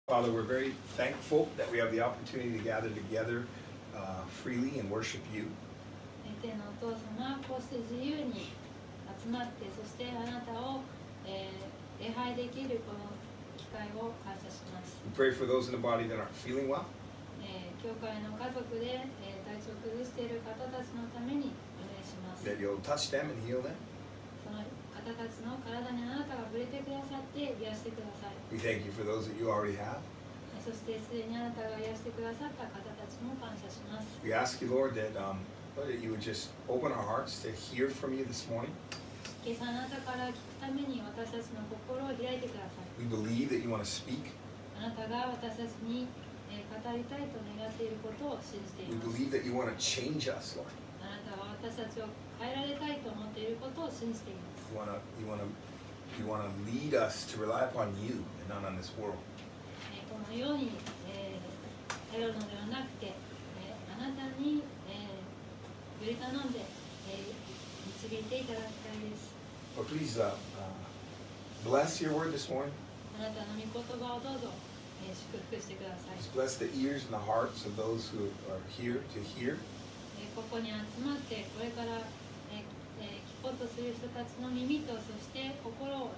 Father, we're very thankful that we have the opportunity to gather together freely and worship you. 天のお父様、こうして自由に集まって、そしてあなたを、礼拝できるこの機会を感謝します。We pray for those in the body that aren't feeling well. 教会の家族で、体調を崩している方たちのためにお願いします。That you'll touch them and heal them. その方たちの体にあなたが触れてくださって癒してください。We thank you for those that you already have. そしてすでにあなたが癒してくださった方たちも感謝します。We ask you, Lord, that you would just open our hearts to hear from you this morning. 今朝あなたから聞くために私たちの心を開いてください。We believe that you want to speak. あなたが私たちに語りたいと願っていることを信じてい We ます。 believe that you want to change us, Lord. あなたは私たちを変えられたいと思っていることを信じています。You want to lead us to rely upon you and not on this world. このように、頼るのではなくて、あなたに、より頼んで、導いていただきたいです。But please bless your word this morning. あなたの御言葉をどうぞ、祝福してください。 Just bless the ears and the hearts of those who are here to hear. ここに集まってこれから、聞こうとする人たちの耳とそして心を、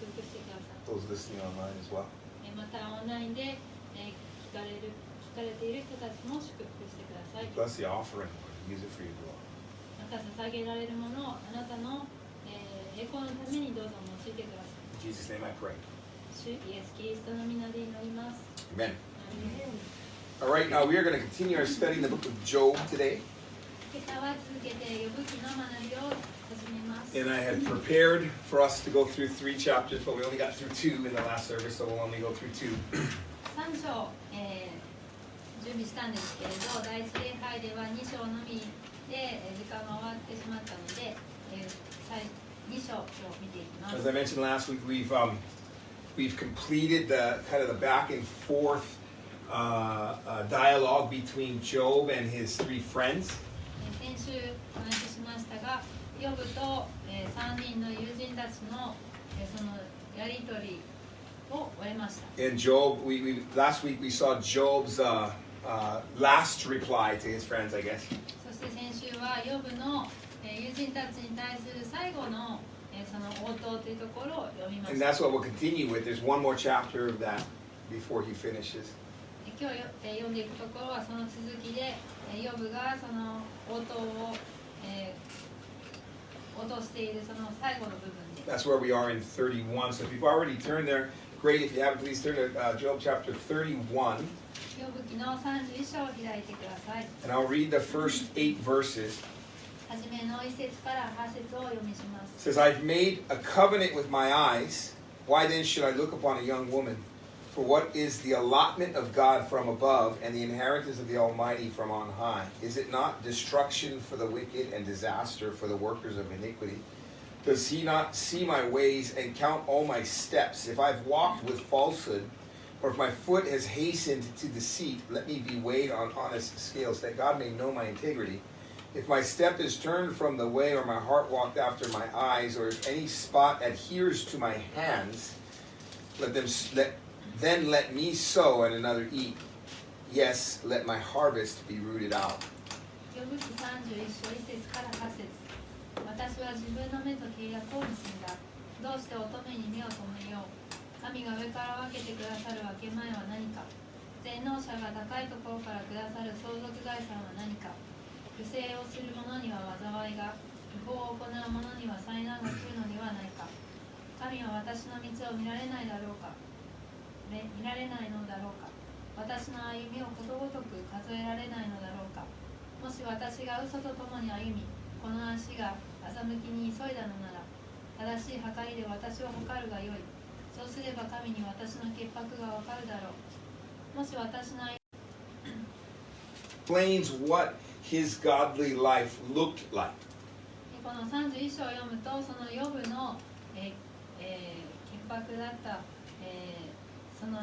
祝福してください。 Those listening online as well. またオンラインで、聞かれている人たちも祝福してください。 Bless the offering, Lord. Use it for your glory. また捧げられるものをあなたの、栄光のためにどうぞ用いてください。 In Jesus' name I pray. 主イエス・キリストの皆で祈ります。 Amen. All right, now we are going to continue our study in the book of Job today. 今朝は続けてヨブ記の学びを始めます。 And I had prepared for us to go through 3 chapters, but we only got through 2 in the last service, so we'll only go through 2. 3章、準備したんですけれど、第一礼拝では2章のみで時間が終わってしまったので、2章を見ていきます。 As I mentioned last week, we've completed the kind of the back and forth dialogue between Job and his 3 friends. 先週お話ししましたが、ヨブと、3人の友人たちの、そのやりとりを終えました。 And Job, last week we saw Job's last reply to his friends, I guess. そして先週はヨブの、友人たちに対する最後の、その応答というところを読みまし And た。 that's what we'll continue with. There's one more chapter of that before he finishes. 今日読んでいくところはその続きで、ヨブがその応答を、応答しているその最後の部分です。 That's where we are in 31. So if you've already turned there, great. If you haven't, please turn to Job chapter 31. ヨブ記の31章を開いてください。 And I'll read the first 8 verses. はじめの1節から8節をお読みします。 It says, I've made a covenant with my eyes. Why then should I look upon a young woman? For what is the allotment of God from above and the inheritance of the Almighty from on high? Is it not destruction for the wicked and disaster for the workers of iniquity? Does he not see my ways and count all my steps? If I've walked with falsehood, or if my foot has hastened to deceit, let me be weighed on honest scales, that God may know my integrity. If my step is turned from the way, or my heart walked after my eyes, or if any spot adheres to my hands, then let me sow and another eat. Yes, let my harvest be rooted out. ヨブ記31章1節から8節。私は自分の目と契約を結んだ。どうして乙女に目を留めよう。神が上から分けてくださる分け前は何か。全能者が高いところからくださる相続財産は何か。不正をする者には災いが、違法を行う者には災難が来るのではないか。神は私の道を見られないだろうか。見られないのだろうか。私の歩みをことごとく数えられないのだろうか。もし私が嘘とともに歩み、この足が欺きに急いだのなら、正しい計りで私を測るがよい。そうすれば神に私の潔白がわかるだろう。もし私のExplains what his godly life looked like. この31章を読むと、そのヨブの、潔白だった、その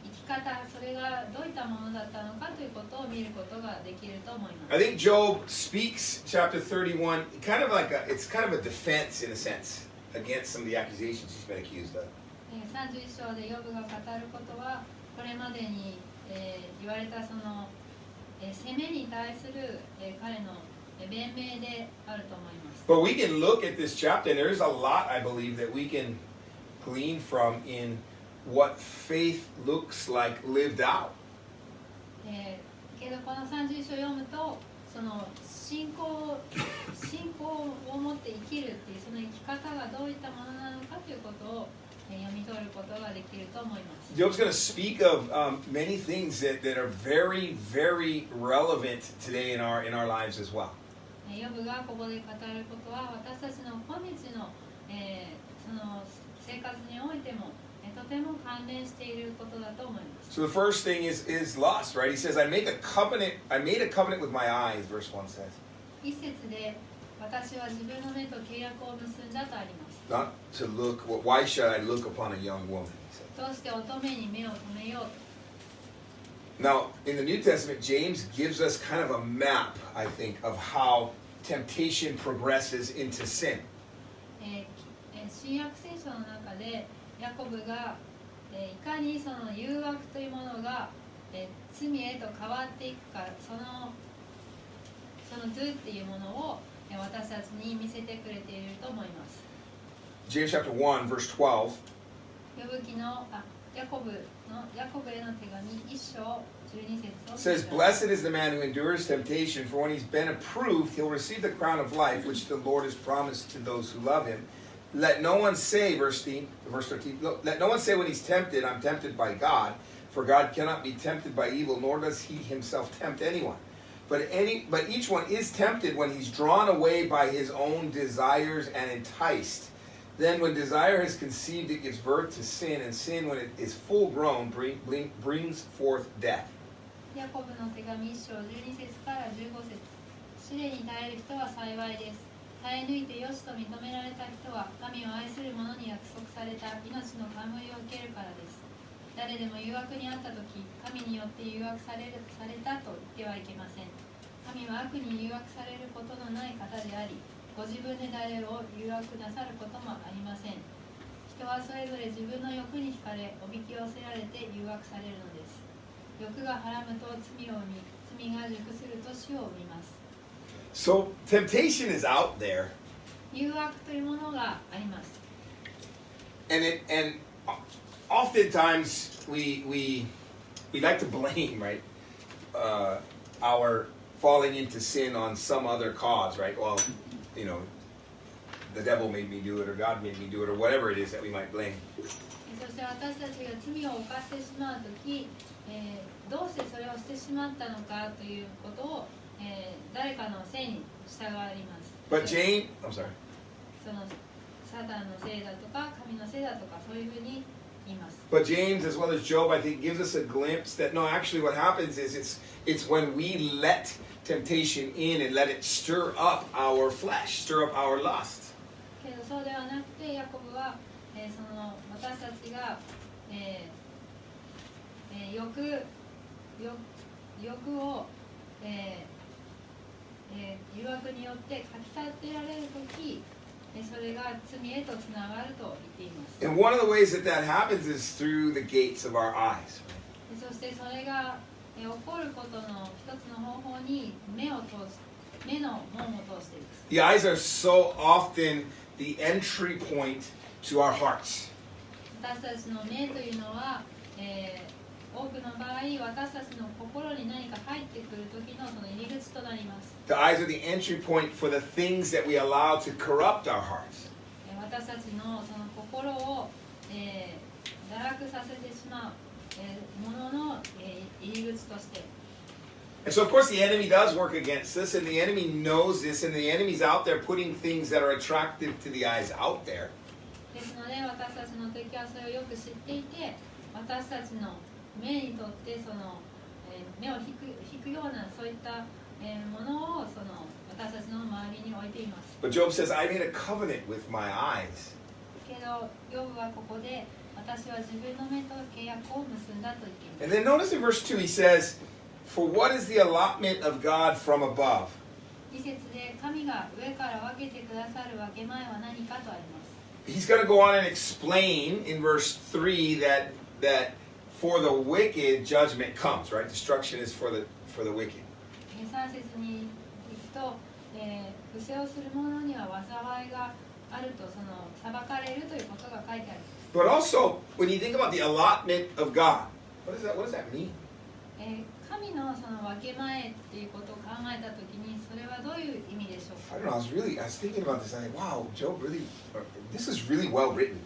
生き方、それがどういったものだったのかということを見ることができると思います。 I think Job speaks chapter 31 kind of like it's kind of a defense in a sense against some of the accusations he's been accused of. 31章でヨブが語ることは、これれまでに、言われたその、責めに対する、彼の弁明であると思います。 But we can look at this chapter, and there is a lot, I believe, that we can glean from in what faith looks like lived out. けどこの31章を読むと、その信仰を持って生きるっていうその生き方がどういったものなのかということを読み取ることができると思います。 Job's going to speak of many things that are very, very relevant today in our lives as well. ヨブがここで語ることは私たちの今日の、その生活においてもとても関連していることだと思います。 So the first thing is lust, right? He says, I made a covenant with my eyes, verse 1 says. 一節で私は自分の目と契約を結んだとあります。 Not to look, why should I look upon a young woman? He said. どうして乙女に目を留めようと。 Now, in the New Testament, James gives us kind of a map, I think, of how temptation progresses into sin. 新約聖書の中でヤコブが、いかにその誘惑というものが、罪へと変わっていくか、その図っていうものを、私たちに見せてくれていると思います。 James chapter 1, verse 12. ヨブ記のヤコブへの手紙1章12節を Says, Blessed is the man who endures temptation, for when he's been approved, he'll receive the crown of life, which the Lord has promised to those who love him. Let no one say, verse 13, let no one say when he's tempted, I'm tempted by God, for God cannot be tempted by evil, nor does he himself tempt anyone. But each one is tempted when he's drawn away by his own desires and enticed. Then when desire has conceived, it gives birth to sin, and sin, when it is full grown, brings forth death. ヤコブの手紙1章12節から15節。試練に耐える人は幸いです。耐え抜いてよしと認められた人は神を愛する者に約束された命の冠を受けるからです。誰でも誘惑にあったとき、神によって誘惑されたと言ってはいけません。神は悪に誘惑されることのない方であり、ご自分で誰を誘惑なさることもありません。人はそれぞれ自分の欲に惹かれ、おびき寄せられて誘惑されるのです。欲がはらむと罪を生み、罪が熟すると死を生みます。 So temptation is out there. 誘惑というものがあります。 And oftentimes we like to blame, right, our falling into sin on some other cause, right? Well, you know, the devil made me do it, or God made me do it, or whatever it is that we might blame. そして私たちが罪を犯してしまうとき、どうしてそれをしてしまったのかということを、誰かのせいに従います。 But James, I'm sorry. そのサタンのせいだとか神のせいだとかそういうふうに言います。 But James, as well as Job, I think gives us a glimpse that no, actually what happens is it's when we let temptation in and let it stir up our flesh, stir up our lust. けどそうではなくてヤコブは、その私たちが、欲を、誘惑によってかき立てられるとき、それが罪へとつながると言っています。 And one of the ways that happens is through the gates of our eyes. そしてそれが起こることの一つの方法に目の門を通しています。 The eyes are so often the entry point to our hearts. 私たちの目というのは、多くの場合私たちの心に何か入ってくる時のその入り口となります。 The eyes are the entry point for the things that we allow to corrupt our hearts. 私たちのその心を、堕落させてしまう、ものの、入り口として。 And so, of course, the enemy does work against us, and the enemy knows this, and the enemy's out there putting things that are attractive to the eyes out there. ですので私たちの敵はそれをよく知っていて、私たちの目にとってその、目を引くようなそういった、ものをその私たちの周りに置いています。 But Job says, I made a covenant with my eyes. けど、ヨブはここで私は自分の目と契約を結んだと言っています。 And then notice in verse 2 he says, For what is the allotment of God from above? 2節で神が上から分けてくださる分け前は何かとあります。 He's going to go on and explain in verse 3 that for the wicked, judgment comes, right? Destruction is for the wicked. 3節に行くと、不正をする者には災いがあると、その裁かれるということが書いてある。But also, when you think about the allotment of God, what does that mean? 神のその分け前っていうことを考えたときに、それはどういう意味でしょうか。 I don't know. I was thinking about this. I think, wow, Job really, this is really well written.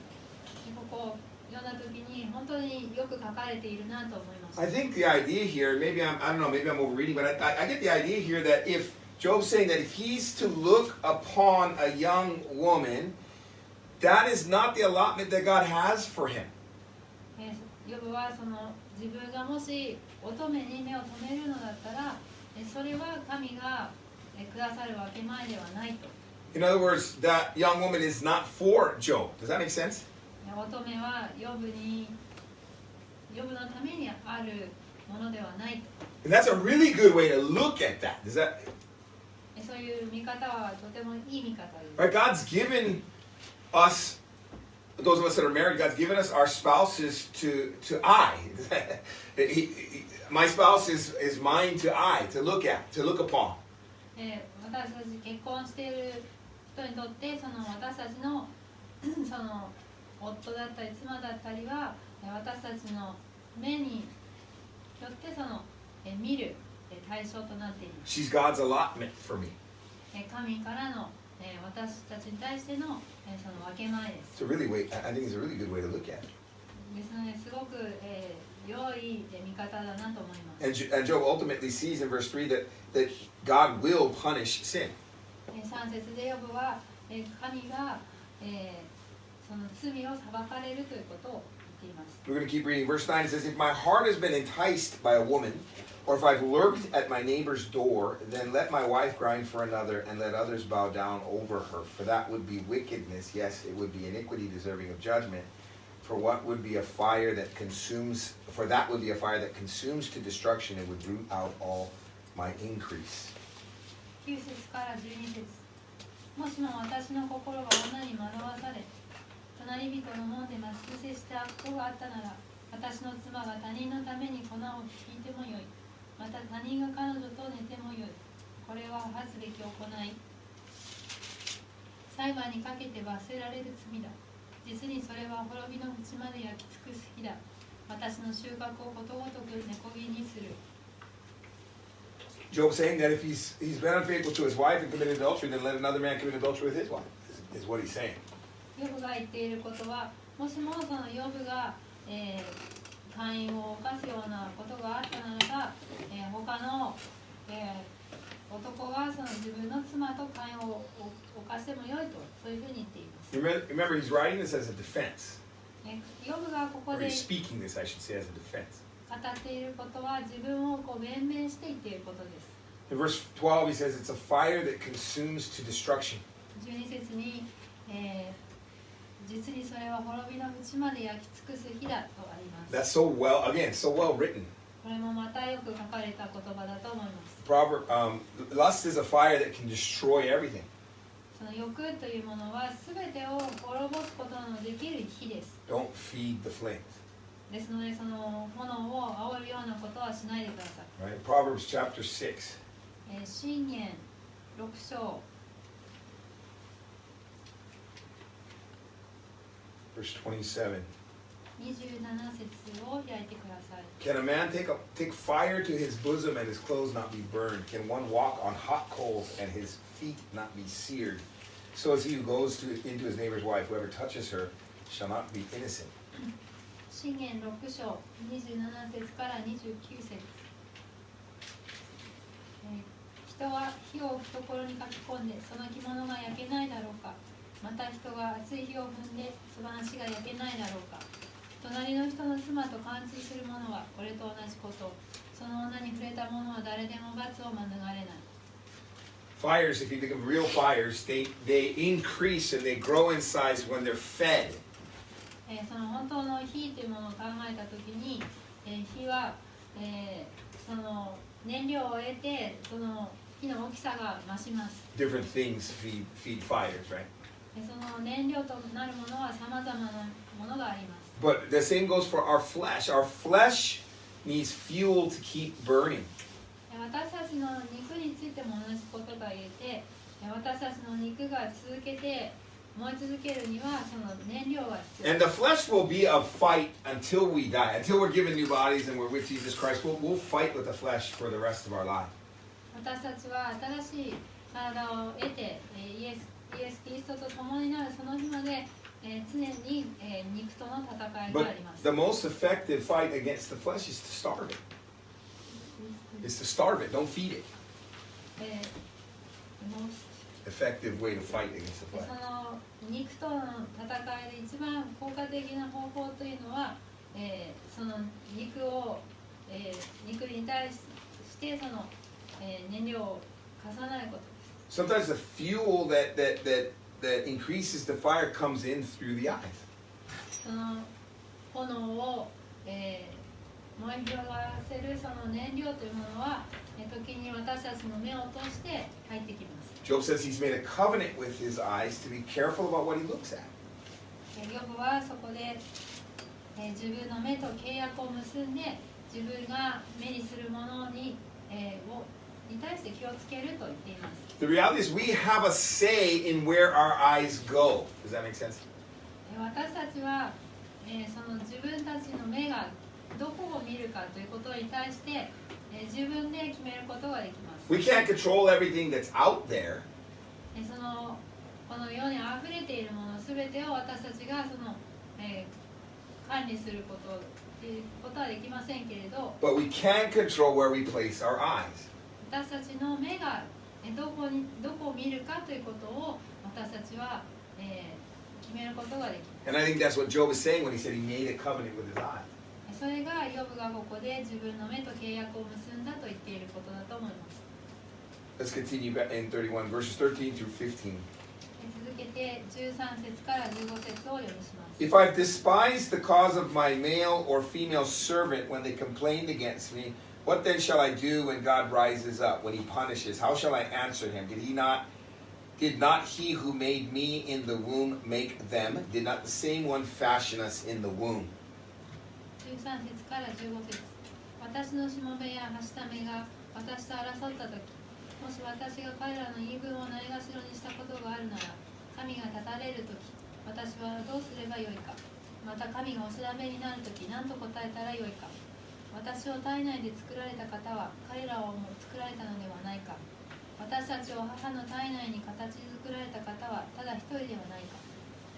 ここを読んだときに本当によく書かれているなと思いました。 I think the idea here, maybe I don't know, maybe I'm overreading, but I get the idea here that if Job's saying that if he's to look upon a young woman, that is not the allotment that God has for him. ヨブはその自分がもし乙女に目を留めるのだったら、それは神がくださるわけ前ではないと。 In other words, that young woman is not for Job. Does that make sense? 乙女はヨブのためにあるものではないと。 And that's a really good way to look at that. Does that? そういう見方はとてもいい見方です。 Right? God's given us, those of us that are married, God's given us our spouses to eye. My spouse is mine to eye, to look at, to look upon. 私たち結婚している人にとって、その私たちのその夫だったり妻だったりは、私たちの目によってその見る対象となっています。 She's God's allotment for me. 神からの私たちに対してのその分け前です。 It's a really way. I think it's a really good way to look at it. ですので、すごく良い見方だなと思います。 And Job ultimately sees in verse 3 that God will punish sin. 3節でヨブは神がその罪を裁かれるということを言っています。 We're going to keep reading. Verse 9 it says, If my heart has been enticed by a woman, or if I've lurked at my neighbor's door, then let my wife grind for another, and let others bow down over her. For that would be wickedness. Yes, it would be iniquity deserving of judgment. For that would be a fire that consumes to destruction and would root out all my increase. 9節から12節。もしも私の心が女に惑わされ、隣人の門で待ち伏せした悪行があったなら、私の妻が他人のために粉を引いてもよい。また他人が彼女と寝てもよい。これは恥ずべき行い。裁判にかけて罰せられる罪だ。実にそれは滅びの淵まで焼き尽くす火だ。私の収穫をことごとく根こぎにする。 Job saying that if he's been unfaithful to his wife and committed adultery, then let another man commit adultery with his wife, is what he's saying. ヨブが言っていることは、もしもそのヨブが、姦淫を犯すようなことがあったならば、他の、男がその自分の妻と姦淫を犯してもよいと、そういうふうに言っています。 Remember, he's writing this as a defense. ヨブがここ Or で he's speaking this, I should say, as a defense. 語っていることは、自分をこう弁明していっていることです。 In verse 12, he says it's a fire that consumes to destruction. 12節に、実にそれは滅びの淵まで焼き尽くす火だとあります。 That's so well written. これもまたよく書かれた言葉だと思います。 Lust is a fire that can destroy everything. その欲というものは全てを滅ぼすことのできる火です。 Don't feed the flames. ですので、その炎を煽るようなことはしないでください。 Right? Proverbs chapter 6. 箴言6章 Verse 27. 27節を開いてください。 Can a man take fire to his bosom and his clothes not be burned? Can one walk on hot coals and his feet not be seared? So is he who goes into his neighbor's wife. Whoever touches her shall not be innocent. 箴言6章27節から29節。人は火を懐にかき込んでその着物が焼けないだろうか。また人が熱い火を踏んでその足が焼けないだろうか。隣の人の妻と貫通する者はこれと同じこと。その女に触れた者は誰でも罰を免れない。 Fires, if you think of real fires, they increase and they grow in size when they're fed. その本当の火というものを考えたときに、火は、その燃料を得てその火の大きさが増します。 Different things feed fires, right? その燃料となるものはさまざまなものがあります。But the same goes for our flesh. Our flesh needs fuel to keep burning. 私たちの肉についても同じことが言えて、私たちの肉が続けて燃え続けるにはその燃料が必要。 And the flesh will be a fight until we die. Until we're given new bodies and we're with Jesus Christ, we'll fight with the flesh for the rest of our life. 私たちは新しい体を得て、イエス・キリストと共になるその日まで、常に、肉との戦いがあ But ります。 the most effective fight against the flesh is to starve it. It's to starve it. Don't feed it. Effective way to fight against the そ flesh. の肉との戦いで一番効果的な方法というのは、その肉を、肉に対してその、燃料を貸さないことです。 Sometimes the fuel that increases the fire comes in through the eyes. その炎を、燃え広がらせるその燃料というものは、時に私たちの目を通して入ってきます。 Job says he's made a covenant with his eyes to be careful about what he looks at. ヨブはそこで、自分の目と契約を結んで自分が目にするものに、に対して気をつけると言っています。 The reality is we have a say in where our eyes go. Does that make sense? 私たちは、その自分たちの目がどこを見るかということに対して、自分で決めることができます。 We can't control everything that's out there. そのこの世にあふれているものすべてを私たちがその、管理することっていうことはできませんけれど、 But we can control where we place our eyes. 私たちの目がどこを見るかということを私たちは、決めることができます。 And I think that's what Job is saying when he said he made a covenant with his eyes. それがヨブがここで自分の目と契約を結んだと言っていることだと思います。 Let's continue in 31, verses 13 through 15. 続けて13節から15節を読みします。 If I've despised the cause of my male or female servant when they complained against me, what then shall I do when God rises up, when he punishes? How shall I answer him? Did not he who made me in the womb make them? Did not the same one fashion us in the womb? 13節から15節。私のしもべやはしためが私と争ったとき、もし私が彼らの言い分をないがしろにしたことがあるなら、神が立たれるとき、私はどうすればよいか。また神がお調べになるとき、何と答えたらよいか。私を体内で作られた方は彼らをも作られたのではないか。私たちを母の体内に形作られた方はただ一人ではないか。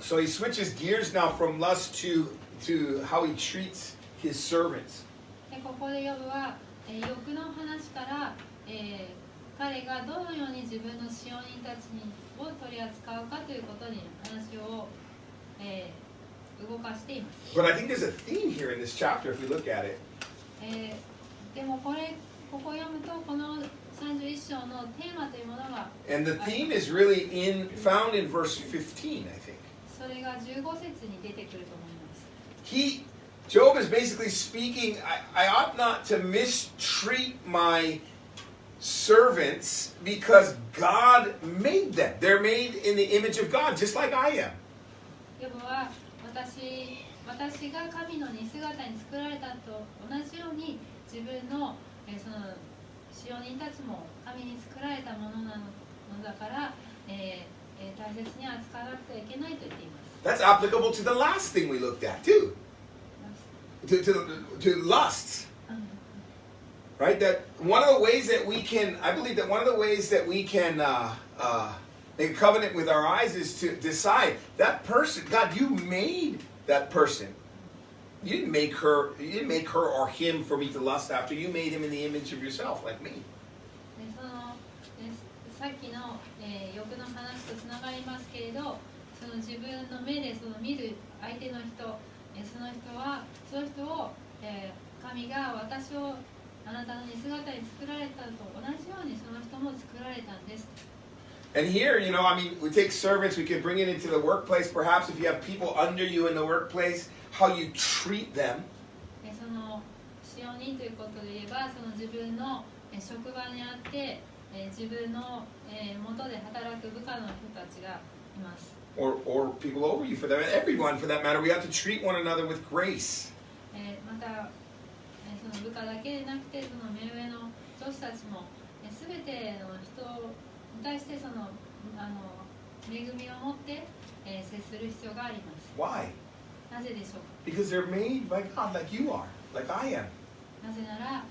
So he switches gears now from lust to how he treats his servants. でここでヨブは、欲の話から、彼がどのように自分の使用人たちを取り扱うかということに話を、動かしています。 But I think there's a theme here in this chapter if we look at it. でもここ読むとこの31章のテーマというものが And the theme is really found in verse 15, I think. それが15節に出てくると思います。 Job is basically speaking, I ought not to mistreat my servants because God made them. They're made in the image of God, just like I am. ヨブは私が神の似姿に作られたと同じように自分の、その使用人たちも神に作られたものなのだから、大切に扱わなくてはいけないと言っています。 That's applicable to the last thing we looked at too. To lusts. Right? That one of the ways that we can, I believe that one of the ways that we can make a covenant with our eyes is to decide that person, God, you made that person. You didn't make her or him for me to lust after. You made him in the image of yourself, like me. さっきの、欲の話とつながりますけれど、その自分の目でその見る相手の人、その人を、神が私をあなたの似姿に作られたと同じようにその人も作られたんです。 And here, we take servants, we can bring it into the workplace. Perhaps if you have people under you in the workplace, how you treat them. その使用人ということで言えば、その自分の職場にあって、自分の元で働く部下の人たちがいます。or people over you, for that, everyone for that matter, we have to treat one another with grace. また、その部下だけでなくて、その目上の女子たちも、すべての人に対してその恵みを持って、接する必要があります。Why? なぜでしょうか。 Because they're made by God, like you are, like I am. なぜなら、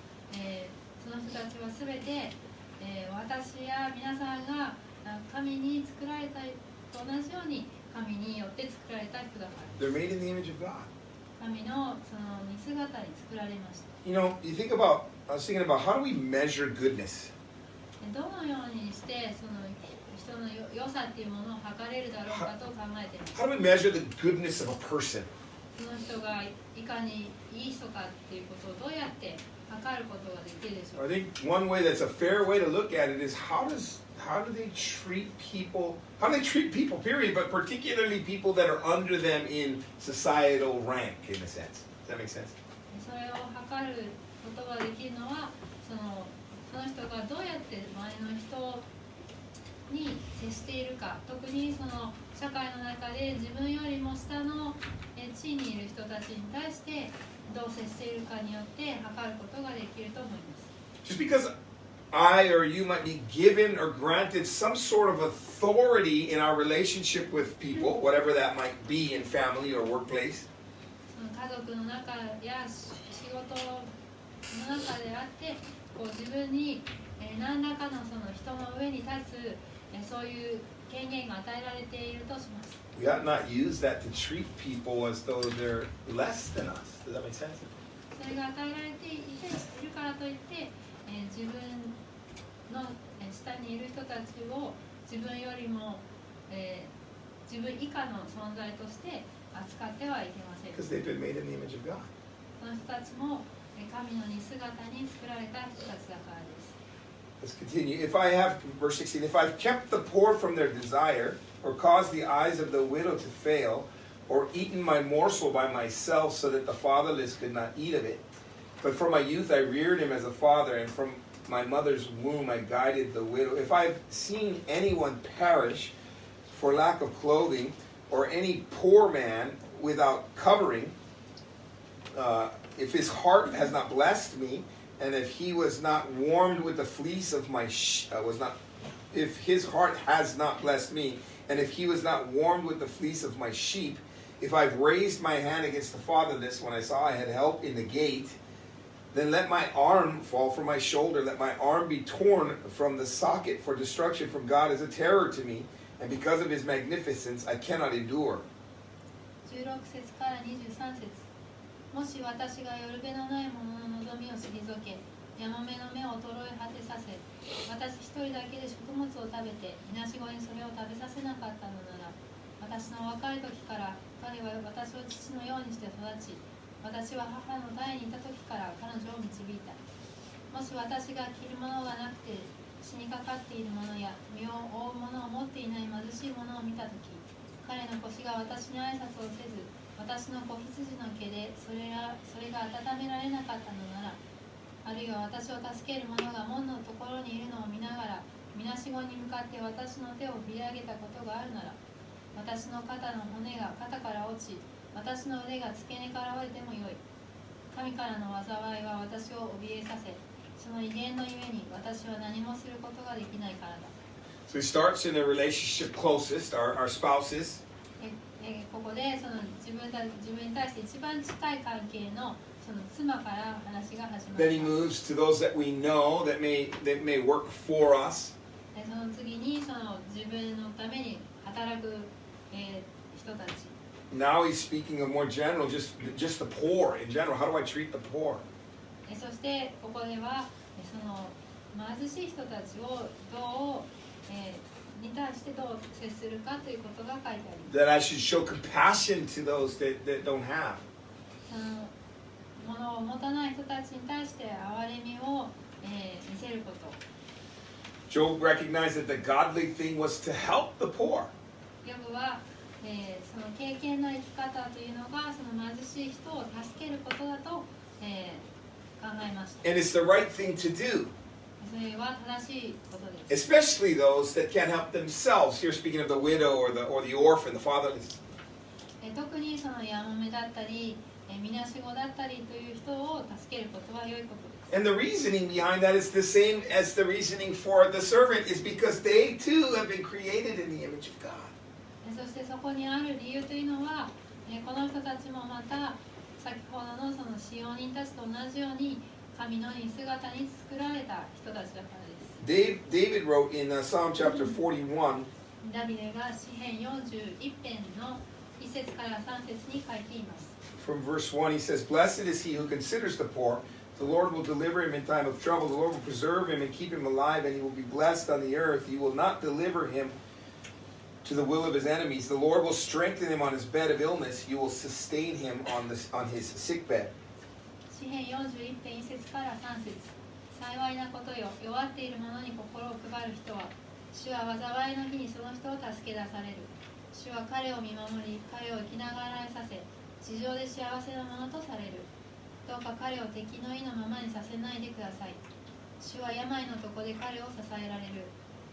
その人たちはすべて、私や皆さんが神に作られたと同じように神によって作られた人だから。They're made in the image of God. 神のその似姿に作られました。You know, you think about, I was thinking about how do we measure goodness? どのようにしてその人の良さっていうものを測れるだろうかと考えています。 How do we measure the goodness of a person? その人がいかにいい人かっていうことをどうやって測ることができるでしょう I か。 think one way that's a fair way to look at it is how do they treat people? How do they treat people? Period, but particularly people that are under them in societal rank, in a sense. Does that make sense? それを測ることができるのはその人がどうやって周りの人に接しているか、特にその社会の中で自分よりも下の地位にいる人たちに対してどう接しているかによって測ることができると思います。 Just because I or you might be given or granted some sort of authority in our relationship with people, whatever that might be in family or workplace. その家族の中や仕事の中であってこう自分に何らかのその人の上に立つそういう権限が与えられているとします。 We ought not use that to treat people as though they're less than us. Does that make sense? それが与えられているからといって、自分の下にいる人たちを自分よりも、自分以下の存在として扱ってはいけません。 Because they've been made in the image of God. その人たちも神の似姿に作られた人たちだからです。 Let's continue. If I have, verse 16, if I've kept the poor from their desire, or caused the eyes of the widow to fail, or eaten my morsel by myself so that the fatherless could not eat of it, but from my youth I reared him as a father, and from my mother's womb I guided the widow. If I've seen anyone perish for lack of clothing, or any poor man without covering, if his heart has not blessed me, and if he was not warmed with the fleece of my if his heart has not blessed me, and if he was not warmed with the fleece of my sheep, if I've raised my hand against the fatherless when I saw I had help in the gate, then let my arm fall from my shoulder, let my arm be torn from the socket, for destruction from God is a terror to me, and because of his magnificence I cannot endure. 16節から23節。もし私がよるべのないものの望みを退け、やもめの目を衰え果てさせ、私一人だけで食物を食べて、みなしごにそれを食べさせなかったのなら、私の若い時から彼は私を父のようにして育ち、私は母の胎にいた時から彼女を導いた。もし私が着るものがなくて死にかかっている者や身を覆うものを持っていない貧しい者を見た時、彼の腰が私に挨拶をせず、私の子羊の毛でそれが温められなかったのなら、あるいは私を助ける者が門のところにいるのを見ながら、みなしごに向かって私の手を振り上げたことがあるなら、私の肩の骨が肩から落ち、私の腕が付け根から折れてもよい。神からの災いは私を怯えさせ、その威厳のゆえに私は何もすることができないからだ。So he starts in the relationship closest, our spouses. ここでその自分に対して一番近い関係のその妻から話が始ま Then り he ます。 moves to those that we know that may work for us. その次にその自分のために働く、人たち。 Now he's speaking of more general, just the poor in general. How do I treat the poor? そしてここではその貧しい人たちをどう、に対してどう接するかということが書いてあります。 That I should show compassion to those that don't have. その物を持たない人たちに対して憐れみを、見せること。 Job recognized that the godly thing was to help the poor. ヨブは、その敬虔な生き方というのがその貧しい人を助けることだと、考えました。 And it's the right thing to do. それは正しいことです。 Especially those that can't help themselves. Here speaking of the widow or the orphan, the fatherless. 特にそのヤモメだったりみなしごだったりという人を助けることは良いことです。 And the reasoning behind that is the same as the reasoning for the servant, is because they too have been created in the image of God. そしてそこにある理由というのは、この人たちもまた先ほどのその使用人たちと同じように神の姿に作られた人たちだからです。 David wrote in Psalm chapter 41, ダビデが詩編41編の1節から3節に書いています。 from verse 1, he says, Blessed is he who considers the poor. The Lord will deliver him in time of trouble. The Lord will preserve him and keep him alive, and he will be blessed on the earth. You will not deliver him to the will of his enemies. The Lord will strengthen him on his bed of illness. You will sustain him on his sick bed. 詩編41編1節から3節。幸いなことよ、弱っている者に心を配る人は、主は災いの日にその人を助け出される。主は彼を見守り、彼を生きながらえさせ、地上で幸せなものとされる。どうか彼を敵の意のままにさせないでください。主は病のとこで彼を支えられる。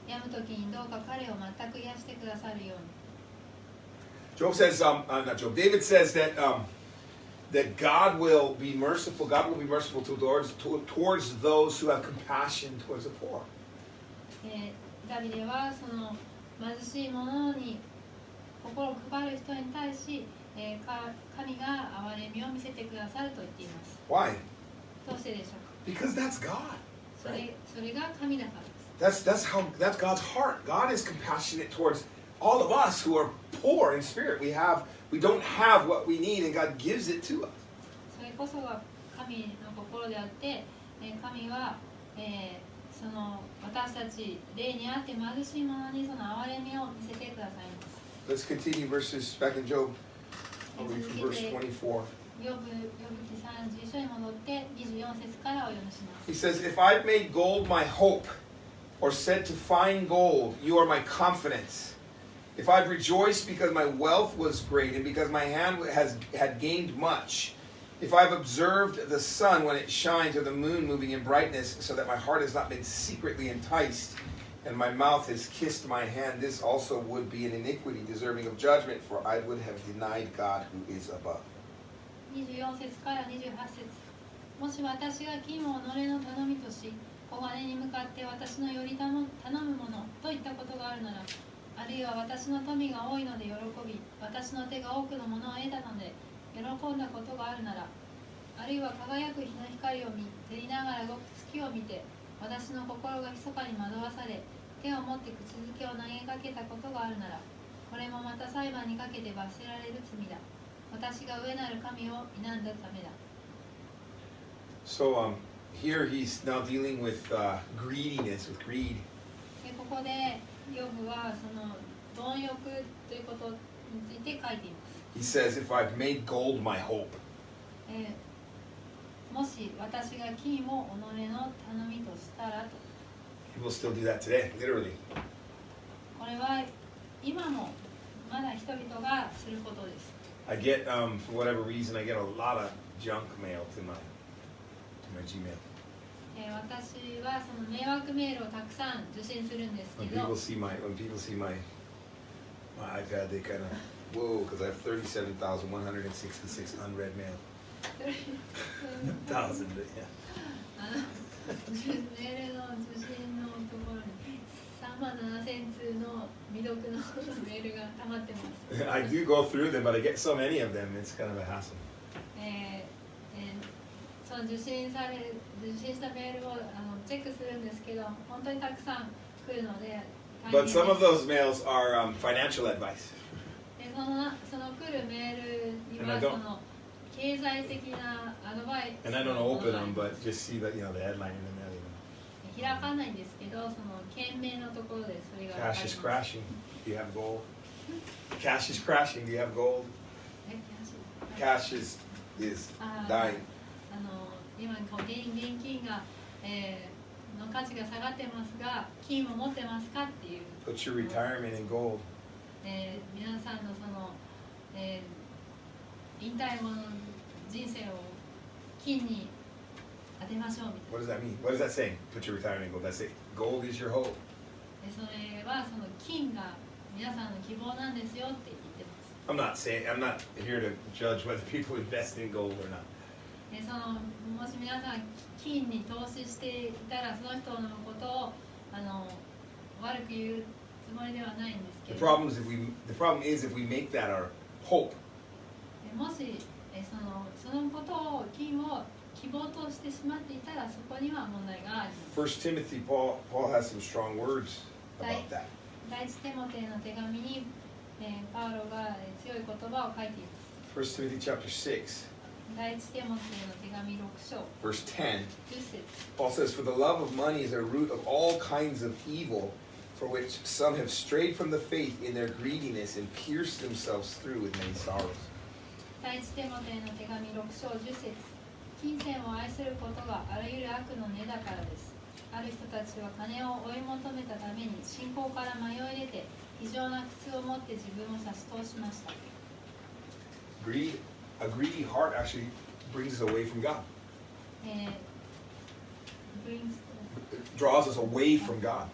病むときにどうか彼を全く癒してくださるように。David says that God will be merciful. God will be merciful towards those who have compassion towards the poor. ダビデはその貧しい者に心を配る人に対し、神が憐れみを見せてくださると言っています。 Why? どうしてでしょうか。 Because that's God. それが神だからです。That's God's heart. God is compassionate towards all of us who are poor in spirit. We don't have what we need, and God gives it to us. それこそが神の心であって、神は、その私たち霊にあって貧しい者にその憐れみを見せてくださいます。 Let's continue verses back in Job. I'll read from verse 24. ヨブ記31章に戻って24節からお読みします。 He says, If I've made gold my hope, or said to find gold, you are my confidence. If I've rejoiced because my wealth was great, and because my hand had gained much, if I've observed the sun when it shines, or the moon moving in brightness, so that my heart has not been secretly enticed, and my mouth has kissed my hand, this also would be an iniquity deserving of judgment, for I would have denied God who is above. 24節から28節。もし私が金を己の頼みとし、小金に向かって私のより頼むものといったことがあるなら、あるいは私の富が多いので喜び、私の手が多くのものを得たので喜んだことがあるなら、あるいは輝く日の光を見、照りながら動く月を見て、私の心が密かに惑わされ、手を持って口づけを投げかけたことがあるなら、これもまた裁判にかけて罰せられる罪だ。私が上なる神を否んだためだ。 So here he's now dealing with greediness, with greed. ここでヨブはその貪欲ということについて書いています。 He says, If I've made gold my hope. もし私が金を己の頼みとしたらと。 People still do that today, literally. これは今もまだ人々がすることです。 I get, for whatever reason, I get a lot of junk mail to my Gmail. 私はその迷惑メールをたくさん受信するんですけ When ど、 people see my iPad, they kind of, whoa, because I have 37,166 unread mail. 1,000, yeah. メールの受信のところに37,000通の未読のメールが溜まってます。I do go through them, but I get so many of them, it's kind of a hassle. その受信したメールをチェックするんですけど、本当にたくさん来るので大変 But です。 some of those mails are financial advice. でその来るメールには And I don't- その経済的なアドバイス And I don't open them, but just see the headline in the mail. 開かないんですけど、その件名のところでそれが分かり Cash ます。 is crashing. Do you have gold? Cash is crashing. Do you have gold? キャッシュ Cash is あー dying. 今こう現金が、の価値が下がってますが、金を持ってますかっていう、Put your retirement in gold. 皆さんのその、引退後の人生を金に当てましょうみたい What does that mean? What is that saying? Put your retirement goal. That's it. Gold is your hope. な。それはその金が皆さんの希望なんですよって言ってます。I'm not here to judge whether people invest in gold or not. そのもし皆さん金に投資していたらその人のことを悪く言うつもりではないんですけ The ど、 problem is if we make that our hope. もしそのことを金を希望としてしまっていたらそこには問題があります。 1 Timothy, Paul has some strong words about that. 第一テモテの手紙に、パウロが強い言葉を書いています。 1 Timothy chapter 6, 第一テモテの手紙6章 verse 10. 10節。 Paul says, "For the love of money is a root of all kinds of evil, for which some have strayed from the faith in their greediness and pierced themselves through with many sorrows." 第一テモテの手紙6章10節。金銭を愛することがあらゆる悪の根だからです。ある人たちは金を追い求めたために信仰から迷い出て非常な苦痛を持って自分を差し通しました。A greedy heart actually brings us away from God. Draws us away from God.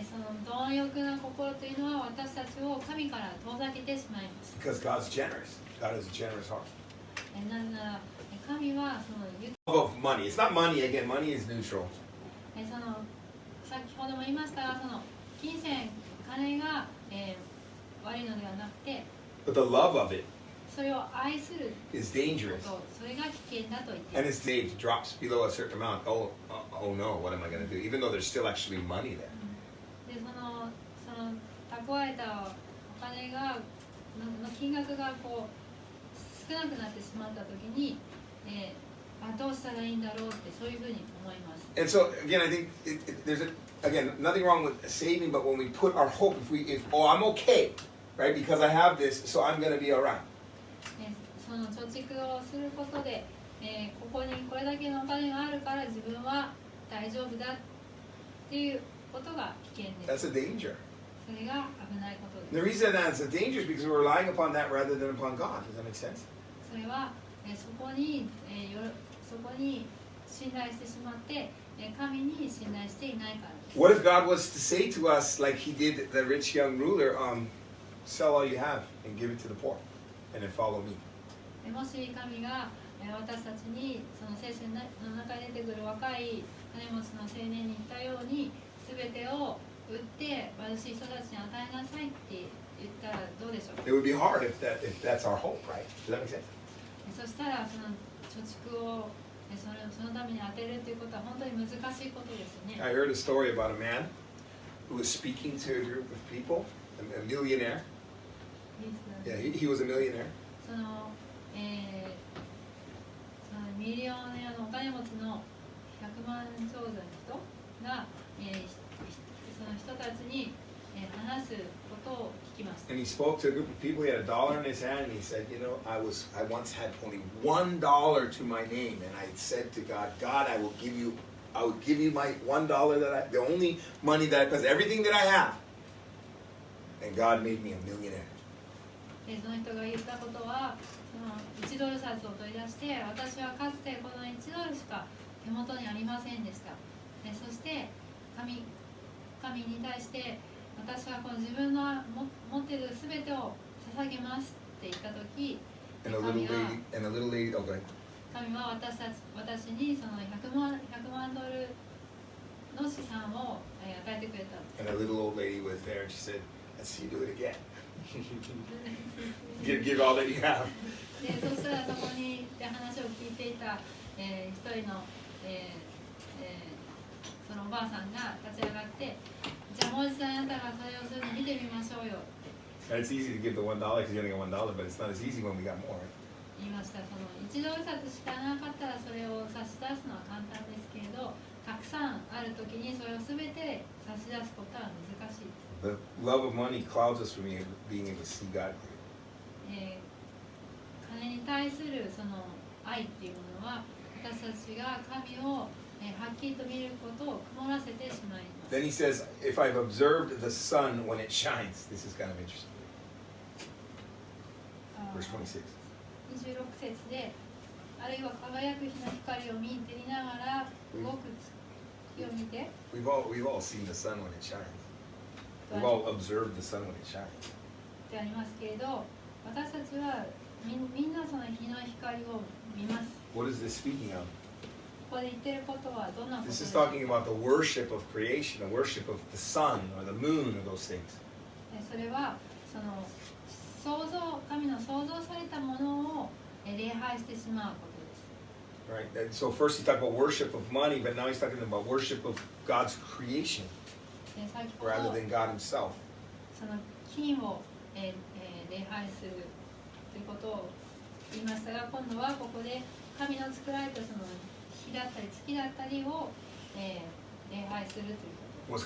その貪欲な心というのは私たちを神から遠ざけてしまいます。 Because God's generous. God has a generous heart. なぜなら神はその Love of money. It's not money again. Money is neutral. その先ほども言いましたがその金銭金が、悪いのではなくて But the love of it それを愛する is dangerous. それが危険だと言ってい And ま as す。 it drops below a certain amount, oh no, what am I going to do? Even though there's still actually money there. でその蓄えたお金がの金額がこう少なくなってしまったときに、どうしたらいいんだろうってそういうふうに思います。 And so again, I think there's again nothing wrong with saving, but when we put our hope, if I'm okay, right, because I have this, so I'm going to be all right. その貯蓄をすることで、ここにこれだけのお金があるから自分は大丈夫だっていうことが危険です。 That's a danger. それが危ないことです。 The reason that it's a danger is because we're relying upon that rather than upon God. Does that make sense? それは、そこに信頼してしまって、神に信頼していないからです。 What if God was to say to us, like He did the rich young ruler, sell all you have and give it to the poor, and then follow me? もし神が私たちにその聖書の中に出てくる若い金持ちの青年に言ったように全てを売って貧しい人たちに与えなさいって言ったらどうでしょうか。 It would be hard if that's our hope, right? Does that make sense? そしたらその貯蓄をそのために当てるということは本当に難しいことですよね。 I heard a story about a man who was speaking to a group of people, a millionaire. Yeah, he was a millionaire. そのミリオネアのお金持ちの100万長者の人が、その人たちに話すことを聞きました。 And he spoke to a group of people. He had $1 in his hand, and he said, "You know, I once had only $1 to my name, and I said to God, God, I will give you my $1 the only money because everything that I have." And God made me a millionaire. その人が言ったことは、その1ドル札を取り出して、私はかつてこの1ドルしか手元にありませんでした。そして神に対して、私はこの自分の持っているすべてを捧げますって言ったとき、And a little lady, okay. 神は私にその100万ドルの資産を与えてくれた。 And a little old lady was there, and she said, "Let's see you do it again. give all that you have." でそしたらそこに話を聞いていた、一人の、そのおばあさんが立ち上がって、じゃあもう一度あなたがそれをするの見てみましょうよ。 And it's easy to give the $1 because you only got $1, but it's not as easy when we got more. 言いました。その1ドル札しかなかったらそれを差し出すのは簡単ですけれど、たくさんあるときにそれをすべて差し出すことは難しい。 The love of money clouds us from being able to see God clearly. 金に対するその愛っていうものは私たちが神をはっきりと見ることを曇らせてしまいます。 Then he says, "If I've observed the sun when it shines," this is kind of interesting. Verse 26. 26節であるいは輝く日の光を見ながら動く月を見て We've all seen the sun when it shines. We've all observed the sun when it shines. でありますけれど、私たちはみんなその日の光を見ます。 What is this speaking of? ここで言っていることはどんなことで This す is か？ talking about the worship of creation, the worship of the sun or the moon or those things. それはその神の創造されたものを礼拝してしまうことです。 Right? And so first he talked about worship of money, but now he's talking about worship of God's creation 先ほど rather than God himself. その金を礼拝するということを言いましたが、今度はここで神の作られたその日だったり月だったりを礼拝するということ。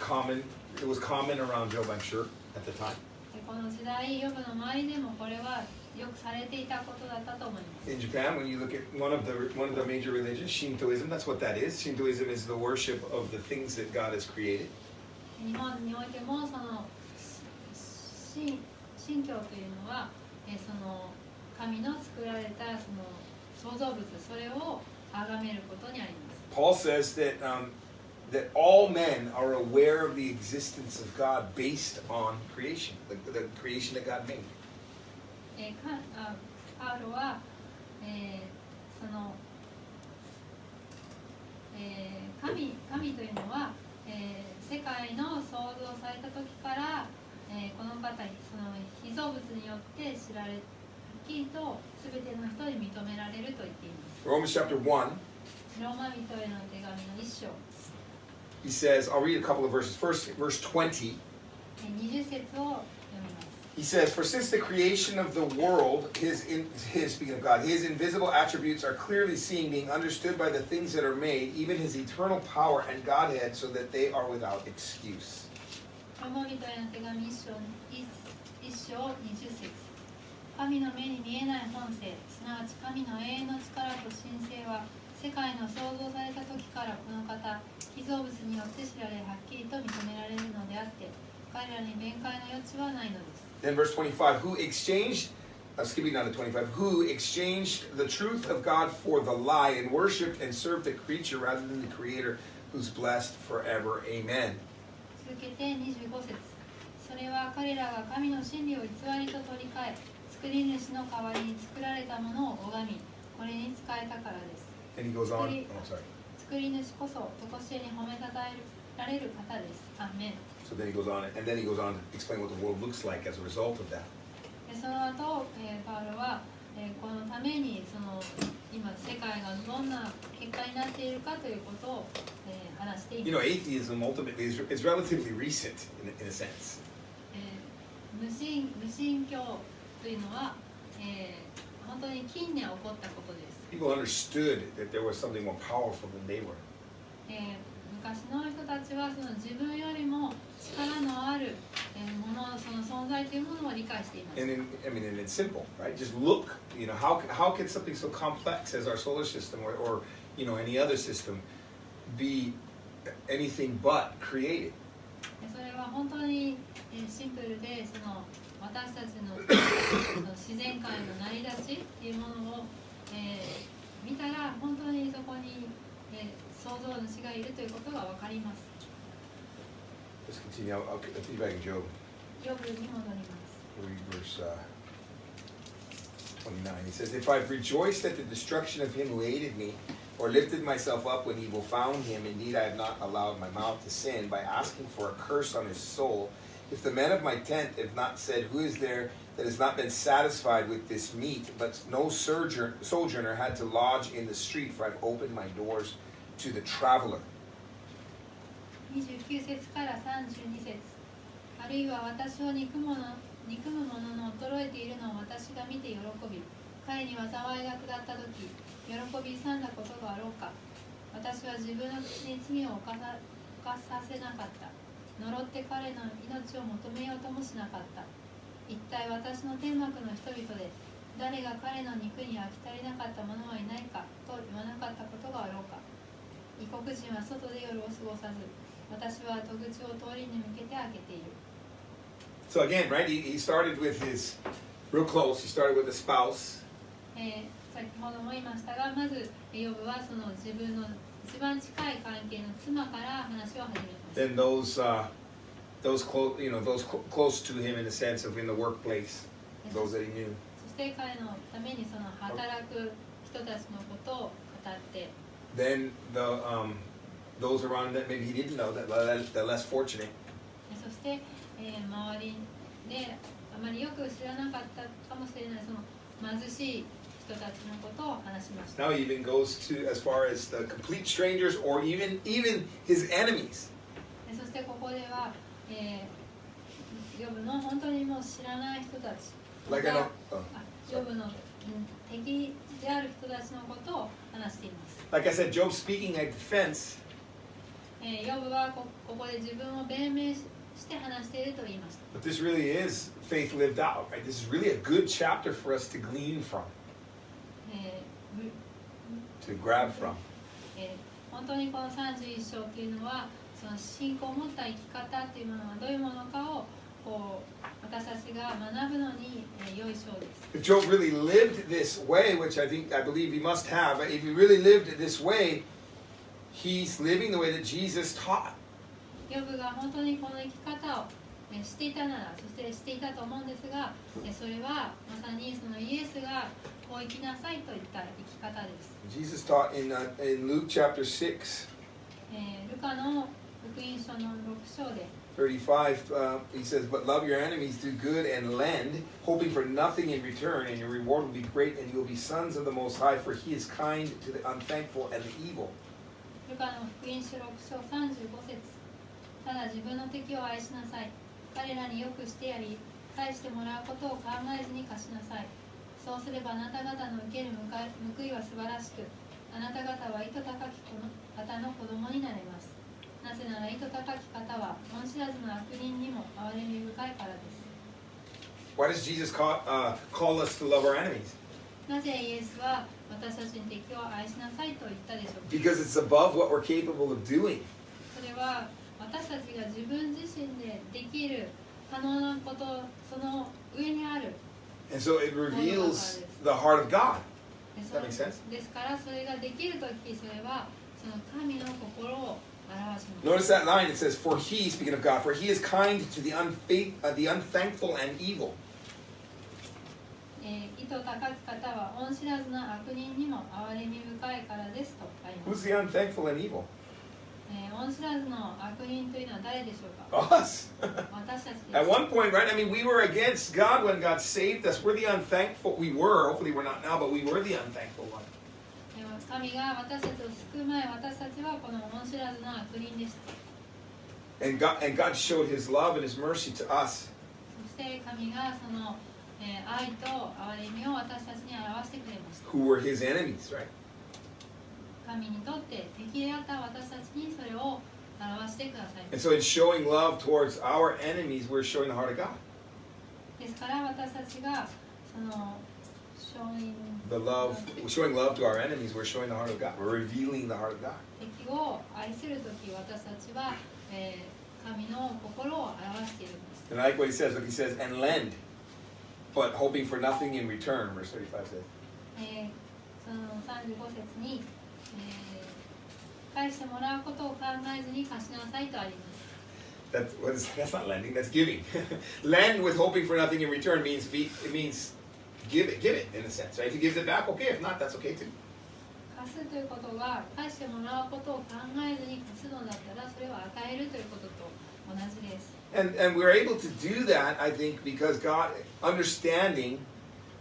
It was common around Job, I'm sure, at the time. この時代、ヨブの周りでもこれはよくされていたことだったと思います。 In Japan, when you look at one of the major religions, Shintoism, that's what that is. Shintoism is the worship of the things that God has created. 日本においてもその神教というのはその神の作られたその創造物、それを崇めることにあります。 Paul says that all men are aware of the existence of God based on creation, the creation that God made. パウロは、その、神というのは、世界の創造された時から、この方その被造物によって知られはっきりと全ての人に認められると言っています。 Romans chapter 1, ローマ人への手紙の1章 he says, I'll read a couple of verses. First, verse 20. 20節を読みます。 He says, for since the creation of the world, speaking of God, his invisible attributes are clearly seen, being understood by the things that are made, even his eternal power and Godhead, so that they are without excuse. ローマ人への手紙1章20節。神の目に見えない本性、すなわち神の永遠の力と神性は、世界の創造された時からこの方、被造物によって知られ、はっきりと認められるのであって、彼らに弁解の余地はないのです。 Then verse 25, skipping down to 25, who exchanged the truth of God for the lie and worshipped and served the creature rather than the creator who's blessed forever. Amen. 続けて25節。それは彼らが神の真理を偽りと取り替え、作り主の代わりに作られたものを拝み、これに仕えたからです。 And he goes on. 作り主こそ、とこしえに褒めたたえられる方です。アーメン。 So then he goes on, and then he goes on to explain what the world looks like as a result of that. その後、パウロは、このためにその今世界がどんな結果になっているかということを、話しています。You know, atheism ultimately is relatively recent in a sense. 無神教というのは、本当に近年起こったことです。 People understood that there was something more powerful than they were. 昔の人たちはその自分よりも力のあるもの、その存在というものを理解しています。 And it's simple, right? Just look, how can something so complex as our solar system or any other system be anything but created? それは本当にシンプルで、その私たちの自然界の成り立ちっていうものを、見たら本当にそこに、創造主がいるということが分かります。 Let's continue. I'll continue back in Job. ヨブに戻ります。 Read verse 29. He says, if I've rejoiced at the destruction of him who hated me, or lifted myself up when evil found him, indeed I have not allowed my mouth to sin by asking for a curse on his soul. If the men of my tent have not said, who is there that has not been satisfied with this meat, but no sojourner had to lodge in the street, for I've opened my doors to the traveler. 29節から32節。あるいは私を憎む者の衰えているのを私が見て喜び、彼には災いが下ったとき、喜び勇んだことがあろうか。私は自分の口に罪を犯させなかった。呪って彼の命を求めようともしなかった。一体私の天幕の人々で、誰が彼の肉に飽き足りなかった者はいないかと言わなかったことがあろうか。異国人は外で夜を過ごさず、私は戸口を通りに向けて開けている。So again, right, he started with his, real close, he started with a spouse. そ先ほども言いましたが、まずヨブはその自分の一番近い関係の妻から話を始めます。 Then those close, those close to him in the sense of in the workplace, those that he knew. そして彼のためにその働く人たちのことを語って、 Then those around that maybe he didn't know, that less fortunate. そして、周りであまりよく知らなかったかもしれないその貧しい人たちのことを話しました。 Now he even goes to as far as the complete strangers or even his enemies. そしてここでは、ヨブの本当にもう知らない人たち、Likeヨブの敵である人たちのことを話しています。 Like I said, Job speaking at defense. ヨブはここで自分を弁明して話していると言いました。 But this really is faith lived out, right? This is really a good chapter for us to glean from, to grab from. 本当にこの31章というのはその信仰を持った生き方というものはどういうものかをこう私たちが学ぶのに良い章です。 If Job really lived this way, which I believe he must have, if he really lived this way, he's living the way that Jesus taught. ヨブが本当にこの生き方をしていたなら、そしてしていたと思うんですが、それはまさにそのイエスがこう生きなさいといった生き方です。 Jesus taught in Luke chapter 6, ルカの福音書の6章で、 35, he says, "But love your enemies, do good and lend, hoping for nothing in return, and your reward will be great, and you will be sons of the Most High, for He is kind to the unthankful and the evil." ルカの福音書6章35節、ただ自分の敵を愛しなさい。彼らによくしてやり、返してもらうことを考えずに貸しなさい。そうすればあなた方の受ける報いは素晴らしく、あなた方は意図高き方の子供になれます。なぜなら意図高き方は恩知らずの悪人にも憐れみ深いからです。 Why does Jesus call us to love our enemies? なぜイエスは私たちに敵を愛しなさいと言ったでしょうか。 Because it's above what we're capable of doing. それは私たちが自分自身でできる可能なこと、その上にある。 And so it reveals the heart of God. で Does that make sense? ですからそれができるとき、それはその神の心を表します。 Notice that line, it says, "For He," speaking of God, "for He is kind to the unthankful and evil." 意図高き方は恩知らずの悪人にも憐れみ深いからですとありま Who's す。 the unthankful and evil? 恩知らずの悪人というのは誰でしょうか。 Us. 私たちで At す。 one point, right? I mean, we were against God when God saved us. We're the unthankful. We were. Hopefully, we're not now, but we were the unthankful one. 神が私たちを救う前、私たちはこの恩知らずの悪人でした。 And God showed His love and His mercy to us. そして神がその愛と憐れみを私たちに表してくれました。 Who were His enemies, right? 神にとって敵であった私たちにそれを表してください。 And so, in showing love towards our enemies, we're showing the heart of God. ですから私たちがそのShowing love to our enemies, we're showing the heart of God. We're revealing the heart of God. 敵を愛するとき、私たちは、神の心を表しているんです。 And I like what he says. Look, he says, "And lend, but hoping for nothing in return." Verse 35 says. その35節に、返してもらうことを考えずに貸しなさいとあります。That's not lending. That's giving. Lend with hoping for nothing in return means give it in a sense, right? If he gives it back, okay. If not, that's okay too. 貸すということは返してもらうことを考えずに貸すのだったらそれを与えるということと同じです。And we're able to do that, I think, because God understanding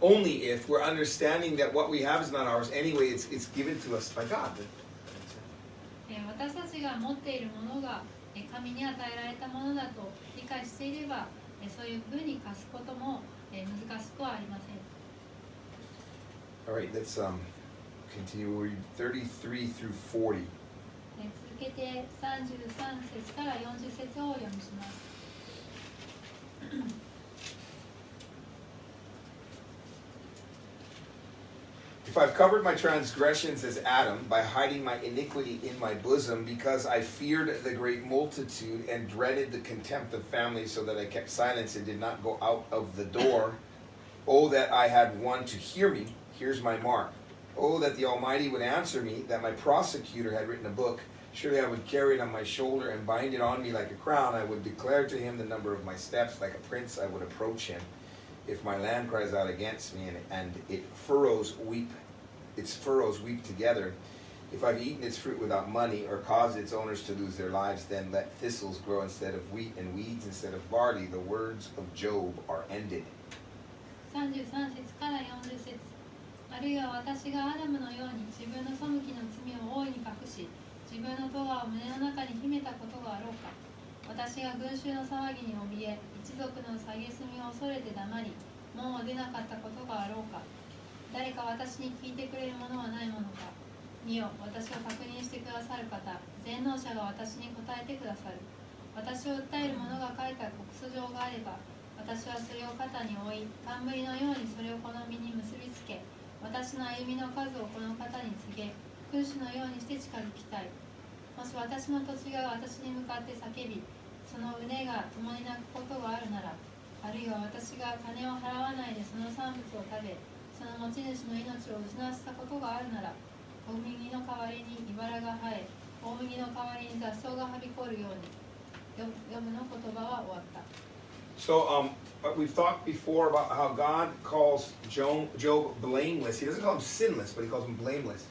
only if we're understanding that what we have is not ours anyway. It's given to us by God. 私たちが持っているものが神に与えられたものだと理解していれば、そういうふうに貸すことも難しくはありません。All right, let's continue. We'll read 33 through 40. 続けて33節から40節をお読みします。If I've covered my transgressions as Adam by hiding my iniquity in my bosom, because I feared the great multitude and dreaded the contempt of families, so that I kept silence and did not go out of the door, oh, that I had one to hear me. Here's my mark. Oh, that the Almighty would answer me, that my prosecutor had written a book. Surely I would carry it on my shoulder and bind it on me like a crown. I would declare to him the number of my steps. Like a prince, I would approach him. If my land cries out against me and its furrows weep together, if I've eaten its fruit without money or caused its owners to lose their lives, then let thistles grow instead of wheat and weeds instead of barley. The words of Job are ended. 33節から40節。あるいは私がアダムのように自分の背きの罪を大いに隠し、自分の咎を胸の中に秘めたことがあろうか。私が群衆の騒ぎに怯え、一族の蔑みを恐れて黙り、門を出なかったことがあろうか。誰か私に聞いてくれるものはないものか。見よ、私を確認してくださる方、全能者が私に答えてくださる。私を訴える者が書いた告訴状があれば、私はそれを肩に負い、冠のようにそれをこの身に結びつけ、私の歩みの数をこの方に告げ、君主のようにして近づきたい。もし私の土地が私に向かって叫び、その畝が共に泣くことがあるなら、あるいは私が金を払わないでその産物を食べ、その持ち主の命を失わせたことがあるなら、小麦の代わりに茨が生え、大麦の代わりに雑草がはびこるように。ヨブの言葉は終わった。So we've talked before about how God calls Job blameless. He doesn't call him sinless, but he calls him blameless.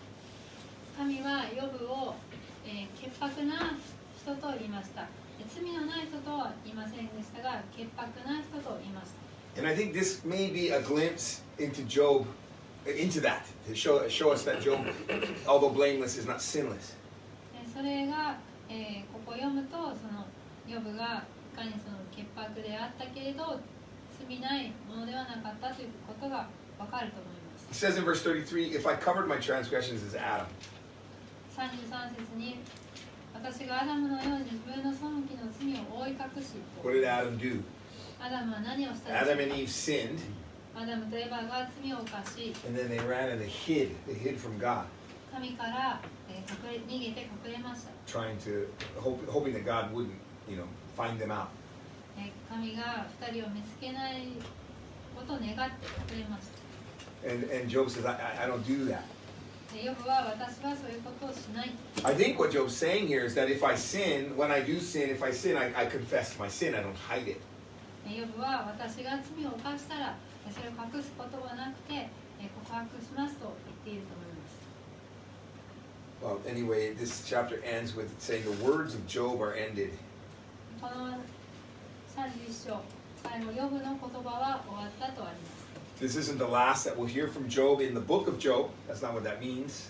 神はヨブを、潔白な人と言いました。罪のない人とは言いませんでしたが、潔白な人と言いました。And I think this may be a glimpse into Job, into that, to show us that Job, although blameless, is not sinless. それが、ここを読むと、そのヨブがいかにその潔白であったけれど、罪ないものではなかったということがわかると思います。It says in verse 33, if I covered my transgressions as Adam. 33節に、私がアダムのように自分の背きの罪を覆い隠し。What did Adam do? アダムは何をしたでしょうか。 Adam and Eve sinned. アダムとエバが罪を犯し、 And then they ran and they hid from God, 神から、逃げて隠れました。 trying to, hoping that God wouldn't, find them out. 神が二人を見つけないことを願って隠れました。 And Job says, I don't do that. ヨブは私はそういうことをしない。 I think what Job's saying here is that if I sin, when I do sin, if I sin, I confess my sin, I don't hide it. ヨブは私が罪を犯したらそれを隠すことはなくて告白しますと言っていると思います。 Well, anyway, this chapter ends with saying the words of Job are ended. この31章、最後ヨブの言葉は終わったとあります。 This isn't the last that we'll hear from Job in the book of Job. That's not what that means.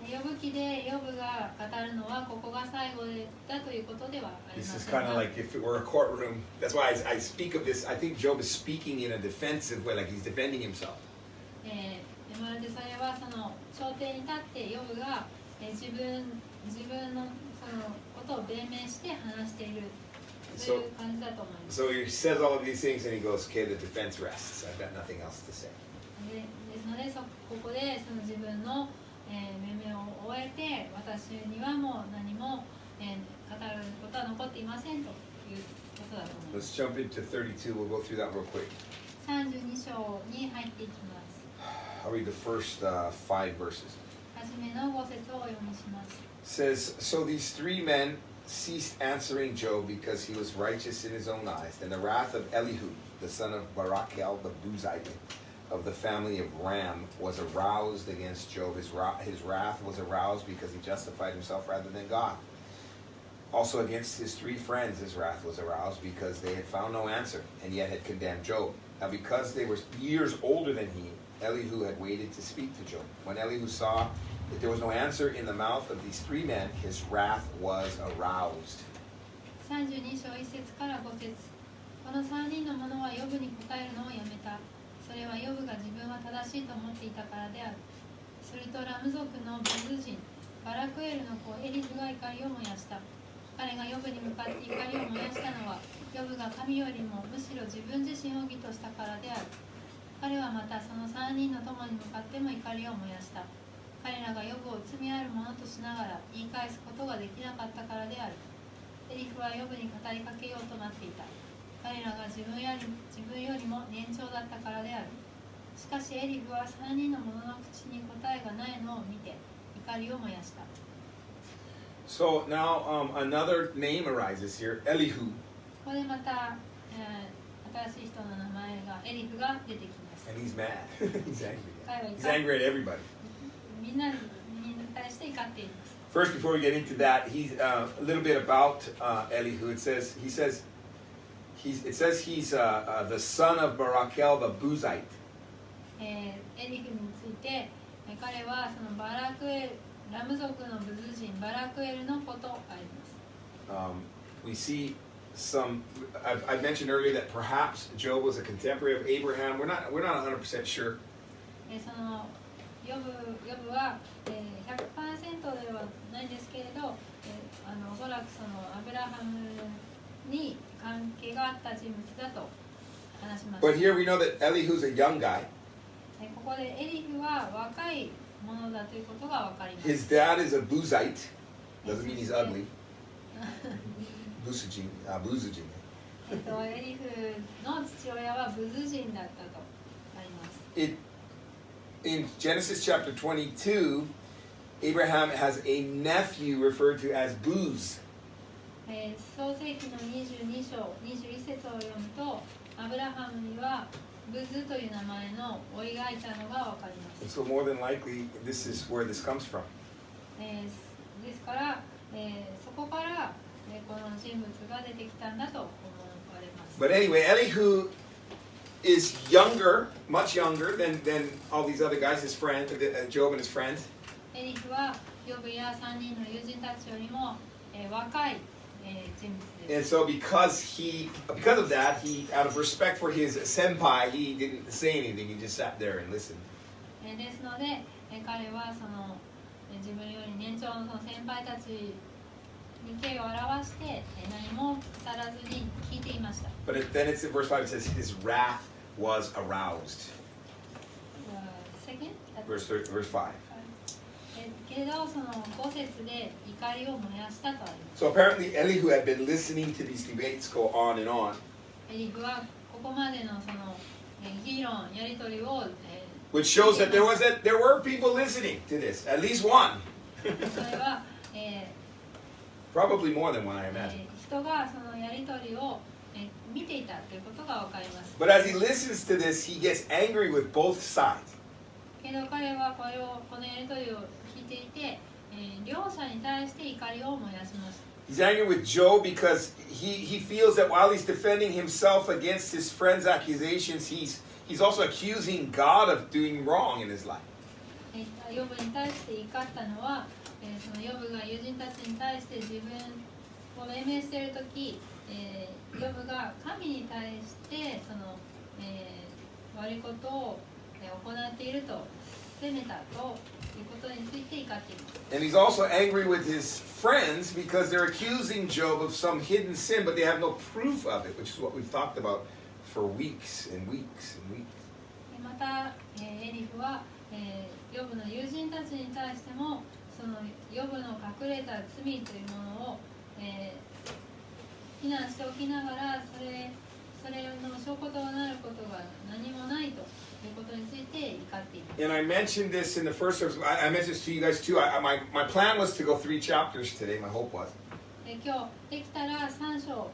ヨブ記でヨブが語るのはここが最後だということではありま This せ is んが。 kind of like if it were a courtroom. That's why I speak of this. I think Job is speaking in a defensive way, like he's defending himself. まるでそれはその朝廷に立ってヨブが自分のそのことを弁明して話しているという感じだと思います。 So he says all of these things and he goes, okay, the defense rests. I've got nothing else to say. ですのでここでその自分の命名を終えて私にはもう何も語ることは残っていませんということだと思いま Let's す。 jump into 32. We'll go through that real quick. 32章に入っていきます。 I'll read the first 5 verses. はじめの5節をお読みします。 It says, so these 3 men ceased answering Job because he was righteous in his own eyes. And the wrath of Elihu, the son of Barachel, the Buzite, of the family of Ram, was aroused against Job. His wrath was aroused because he justified himself rather than God. Also against his 3 friends his wrath was aroused because they had found no answer and yet had condemned Job. Now because they were years older than he, Elihu had waited to speak to Job. When Elihu saw that there was no answer in the mouth of these 3 men, his wrath was aroused. 32章1節から5節。この3人の者はヨブに答えるのをやめた。それはヨブが自分は正しいと思っていたからである。するとラム族のブズ人、バラクエルの子エリフが怒りを燃やした。彼がヨブに向かって怒りを燃やしたのは、ヨブが神よりもむしろ自分自身を義としたからである。彼はまたその3人の友に向かっても怒りを燃やした。彼らがヨブを罪あるものとしながら言い返すことができなかったからである。エリフはヨブに語りかけようと待っていた。彼らが自分よりも年長だったからである。しかしエリフは3人の者の口に答えがないのを見て怒りを燃やした。 So now another name arises here, Elihu. ここでまた、新しい人の名前がエリフが出てきます。 And he's mad. He's angry. 彼は He's angry at everybody. みんなに対して怒っています。 First, before we get into that, he's a little bit about Elihu. It says he's the son of Barakel the Buzite. エリフについて、彼はそのバラクエル、ラム族のブズ人バラクエルのことあります。We see some. I've mentioned earlier that perhaps Job was a contemporary of Abraham. We're not 100% sure. そのヨブは、100% ではないですけれど、おそらくそのアブラハムに関係があった人物だと話します。 But here we know that Elihu's a young guy. ここでエリフは若いものだということが分かります。 His dad is a Buzite. Doesn't mean he's ugly. Buzujin. エリフの父親はブズ人だったとあります。 In Genesis chapter 22, Abraham has a nephew referred to as Buz. 創世記の22章21節を読むと、アブラハムにはブズという名前の甥いがいたのがわかります。 So more than likely, this is where this comes from. ですから、そこから、この人物が出てきたんだと思われます。 But anyway, Elihu is younger, much younger than all these other guys, his friend, Job and his friends. エリフはヨブや3人の友人たちよりも、若い、人物です。 And so because of that, he, out of respect for his senpai, he didn't say anything. He just sat there and listened. ですので、彼はその自分より年長のその先輩たちに敬を表して何も語らずに聞いていました。 But then it's in verse 5, it says, his wrath was aroused. Verse 5. けれどその5節で怒りを燃やしたとあります。 So apparently Elihu had been listening to these debates go on and on. エリフはここまでのその議論やり取りを Which shows that there were people listening to this, at least one. それは、Probably more than one, I imagine. 人がそのやり取りを見ていたということがわかります。 But as he listens to this, he gets angry with both sides. けど彼はこのやり取りを聞いていて、両者に対して怒りを燃やしました。 He's angry with Job because he feels that while he's defending himself against his friend's accusations, he's also accusing God of doing wrong in his life. ヨブに対して怒ったのは、そのヨブが友人たちに対して自分を命名しているとき、ヨブが神に対してその、悪いことを行っていると責めたということについて怒っています。 And he's also angry with his friends because they're accusing Job of some hidden sin, but they have no proof of it, which is what we've talked about for weeks and weeks and weeks. また、エリフは、ヨブの友人たちに対してもそのヨブの隠れた罪というものを、非難しておきながらそれの証拠となることが何もないということについて怒っています。 And I mentioned this in the first service. I mentioned this to you guys too. My plan was to go 3 chapters today. My hope was. 今日できたら3章読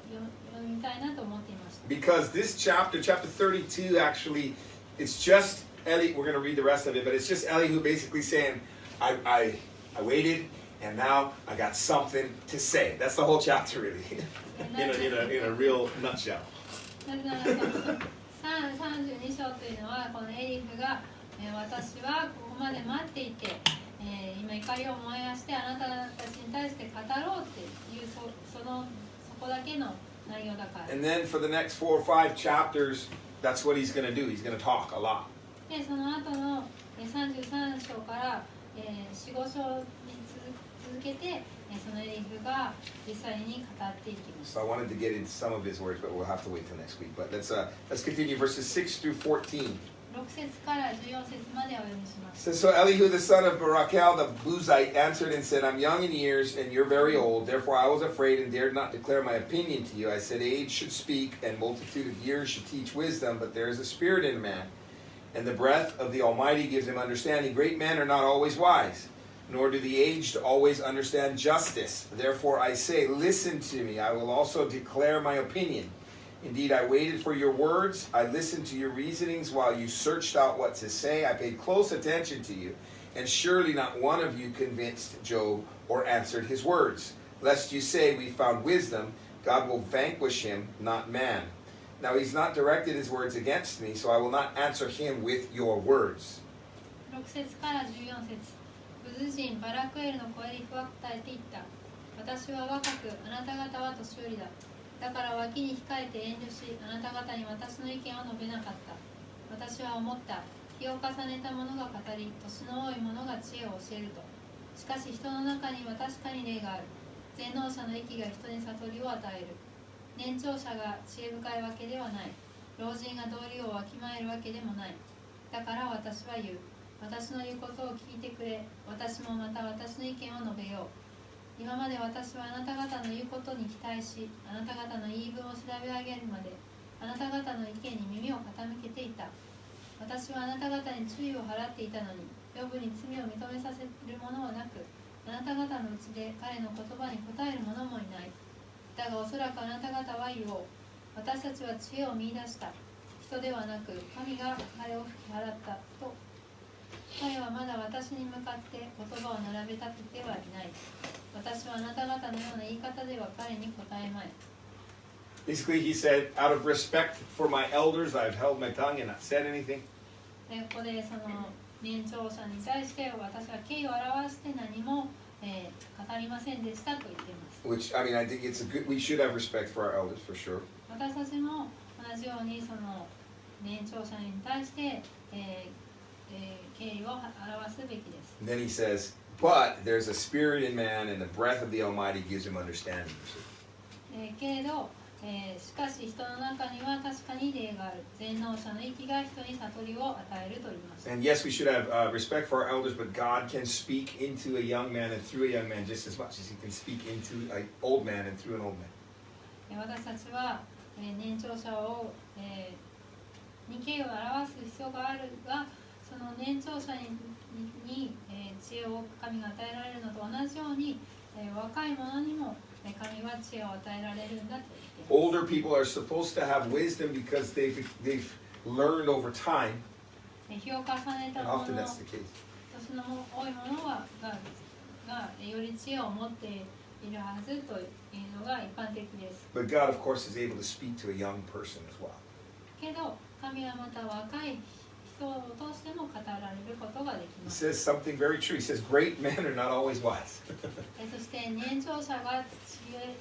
みたいなと思っていました。 Because this chapter 32, actually, it's just Eli. We're going to read the rest of it, but it's just Elihu basically saying, I waited, and now I got something to say. That's the whole chapter, really, in a real nutshell. なぜなら32章というのはこのエリフが、私はここまで待っていて、今怒りを燃やしてあなたたちに対して語ろうっていうそこだけの内容だから。 And then for the next 4 or 5 chapters, that's what he's going to do. He's going to talk a lot. でその後の33章から、4、5章に続けてそのエリフが実際に語っていきます。 So I wanted to get into some of his words, but we'll have to wait till next week. But let's continue verses 6 through 14. 6節から14節までお読みします。 So Elihu the son of Barakel the Buzite answered and said, I'm young in years and you're very old. Therefore I was afraid and dared not declare my opinion to you. I said, age should speak and multitude of years should teach wisdom. But there is a spirit in man, and the breath of the Almighty gives him understanding. Great men are not always wise, nor do the aged always understand justice. Therefore I say, listen to me. I will also declare my opinion. Indeed, I waited for your words. I listened to your reasonings while you searched out what to say. I paid close attention to you, and surely not one of you convinced Job or answered his words. Lest you say, we found wisdom, God will vanquish him, not man. Now he's not directed his words against me, so I will not answer him with your words. 6節から14節。ブズ人バラクエルの声で不和答えていった。私は若く、あなた方は年寄りだ。だから脇に控えて遠慮し、あなた方に私の意見を述べなかった。私は思った。日を重ねた者が語り、年の多い者が知恵を教えると。しかし人の中には確かに霊がある。全能者の息が人に悟りを与える。年長者が知恵深いわけではない。老人が道理をわきまえるわけでもない。だから私は言う。私の言うことを聞いてくれ。私もまた私の意見を述べよう。今まで私はあなた方の言うことに期待し、あなた方の言い分を調べ上げるまで、あなた方の意見に耳を傾けていた。私はあなた方に注意を払っていたのに、ヨブに罪を認めさせる者はなく、あなた方のうちで彼の言葉に答える者もいない。だがおそらくあなた方は言おう。私たちは知恵を見出した。人ではなく、神が彼を吹き払ったと。彼はまだ私に向かって言葉を並べ立ててはいない。私はあなた方のような言い方では彼に答えまい。Basically, he said, out of respect for my elders, I've held my tongue and not said anything. ここでその年長者に対して私は敬意を表して何も、語りませんでしたと言っています。Which, I mean, I think it's a good, we should have respect for our elders for sure. 私たちも同じようにその年長者に対して、敬意を表すべきです。And then he says, but there's a spirit in man and the breath of the Almighty gives him understanding. けれど、しかし人の中には確かに霊がある。全能者の息が人に悟りを与えると言います。And yes, we should have respect for our elders, but God can speak into a young man and through a young man just as much as he can speak into an old man and through an old man. 私たちは、年長者を、に敬意を表す必要があるが、その年長者に、知恵を神が与えられるのと同じように、若い者にも神は知恵を与えられるんだと言っています。Older people are supposed to have wisdom because they've learned over time. 日を重ねた And 者 often の that's the case. 年の多い者がより知恵を持っているはずというのが一般的です。But God, of course, is able to speak to a young person as well. けど、神はまた若い人を通しても語られることができ He ます。 says something very true. He says, great men are not always wise. そして年長者が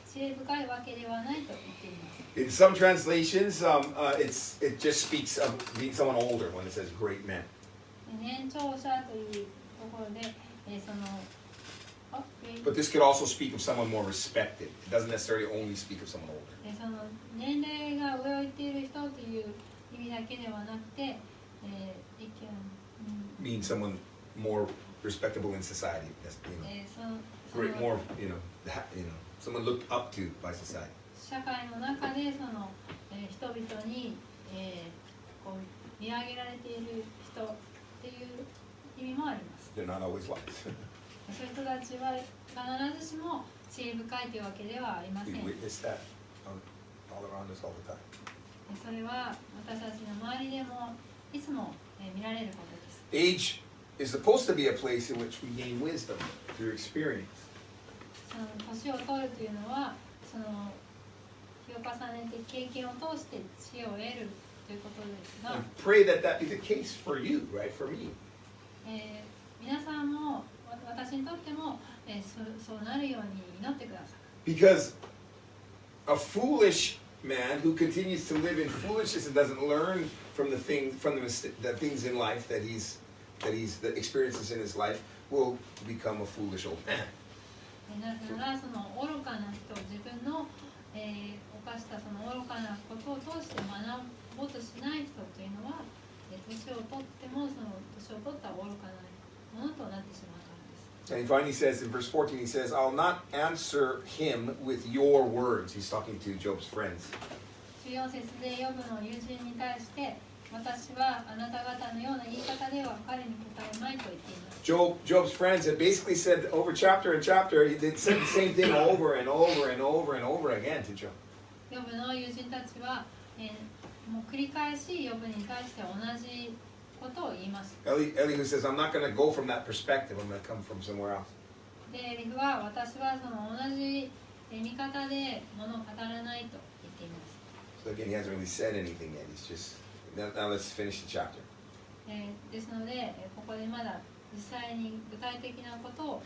知恵深いわけではないと言っています。In some translations, it just speaks of being someone older when it says great men. 年長者というところで、その But this could also speak of someone more respected. It doesn't necessarily only speak of someone older. その年齢が上を行っている人という意味だけではなくて、Mean someone more respectable in society. That's, great, more, someone looked up to by society. 社会の中でその、人々に、こう見上げられている人っていう意味もあります。They're not always wise. そういう人たちは必ずしも知恵深いというわけではありません。 We witness that all around us all the time. それは私たちの周りでもいつも見られることです。 Age is supposed to be a place in which we gain wisdom through experience. その年を取るというのはその日を重ねて経験を通して知恵を得るということですが、 And pray that that be the case for you, right? For me. 皆さんも私にとっても、そうなるように祈ってください。 Because a foolish man who continues to live in foolishness and doesn't learn from the things in life that the experiences in his life will become a foolish old man. なぜならその愚かな人、自分の、犯したその愚かなことを通して学ぼうとしない人というのは、年を取ってもその年を取った愚かなものとなってしまうからです。 And he finally says in verse 14, he says, I'll not answer him with your words. He's talking to Job's friends. 14節でヨブの友人に対して、私はあなた方のような言い方では彼に答えまいと言っています。Job's friends had basically said over chapter and chapter, they said the same thing over and over and over and over again to Job. ヨブの友人たちは、もう繰り返しヨブに対して同じことを言います。Elihu says, I'm not going to go from that perspective. I'm going to come from somewhere else. で、エリフは私はその同じ見方で物を語らないと言っています。So again, he hasn't really said anything yet. He's just, now let's finish the chapter. ですので、ここでまだ実際に具体的なことを、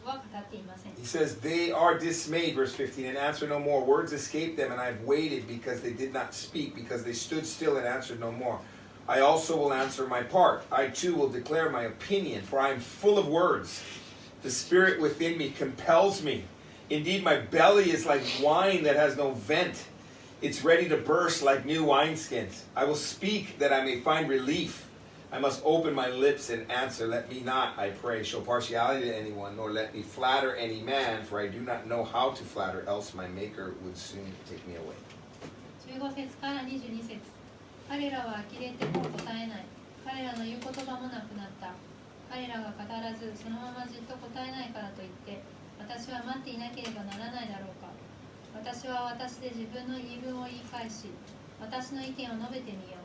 は語っていません。He says, they are dismayed, verse 15, and answer no more. Words escaped them, and I've waited because they did not speak, because they stood still and answered no more. I also will answer my part. I too will declare my opinion, for I am full of words. The spirit within me compels me. Indeed, my belly is like wine that has no vent. It's ready to burst like new wineskins. I will speak that I may find relief. I must open my lips and answer. Let me not, I pray, show partiality to anyone, nor let me flatter any man, for I do not know how to flatter, else my Maker would soon take me away. 15節から22節。彼らは呆れても答えない。彼らの言う言葉もなくなった。彼らが語らず、そのままじっと答えないからといって、私は待っていなければならないだろうか。私は私で自分の言い分を言い返し、私の意見を述べてみよう。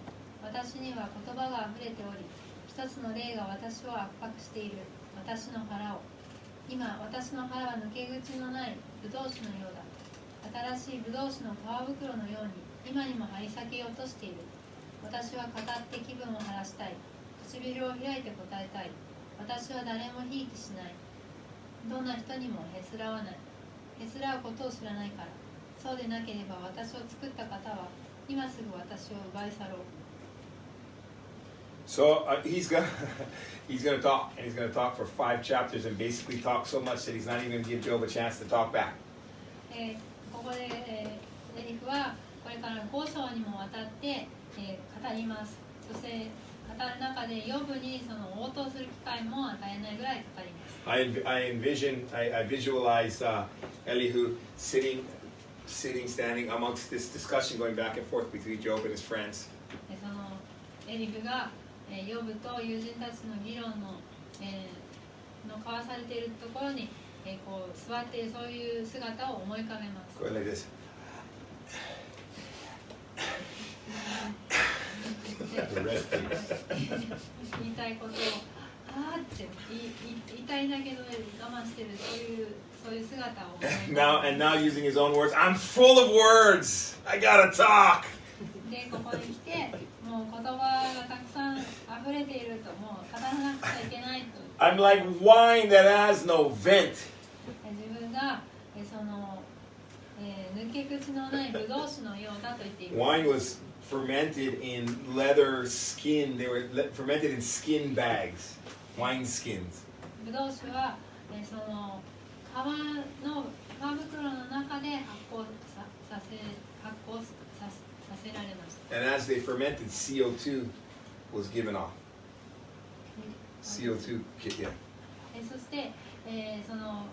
私には言葉があふれており、一つの霊が私を圧迫している。私の腹を。今、私の腹は抜け口のないブドウ酒のようだ。新しいブドウ酒の皮袋のように、今にも張り裂けようとしている。私は語って気分を晴らしたい。唇を開いて答えたい。私は誰もひいきしない。どんな人にもへつらわない。へつらうことを知らないから。そうでなければ私を作った方は、今すぐ私を奪い去ろう。So he's gonna talk, and he's gonna talk for 5 chapters, and basically talk so much that he's not even gonna give Job a chance to talk back. ここで、エリフはこれから5章にもわたって、語ります。そして語る中でヨブにその応答する機会も与えないぐらい語ります。I visualize Elihu sitting, standing amongst this discussion going back and forth between Job and his friends. そのエリフがヨブと友人たちの議論の、交わされているところに、こう座っているそういう姿を思い浮かべます。Go like this. 言いたいことをあーって言いたいんだけど我慢してるそういう姿を思い浮かべます。now using his own words, I'm full of words. I gotta talk. でここに来てもう言葉がたくさん溢れているともう語らなくちゃいけないと。I'm like wine that has no vent. 自分がその、抜け口のないブドウ酒のようだと言っています。Wine was fermented in leather skin. They were fermented in skin bags, wine skins. ブドウ酒は、その皮袋の中で発酵させられました。And as they fermented, CO2 was given off. CO2, yeah. そして、その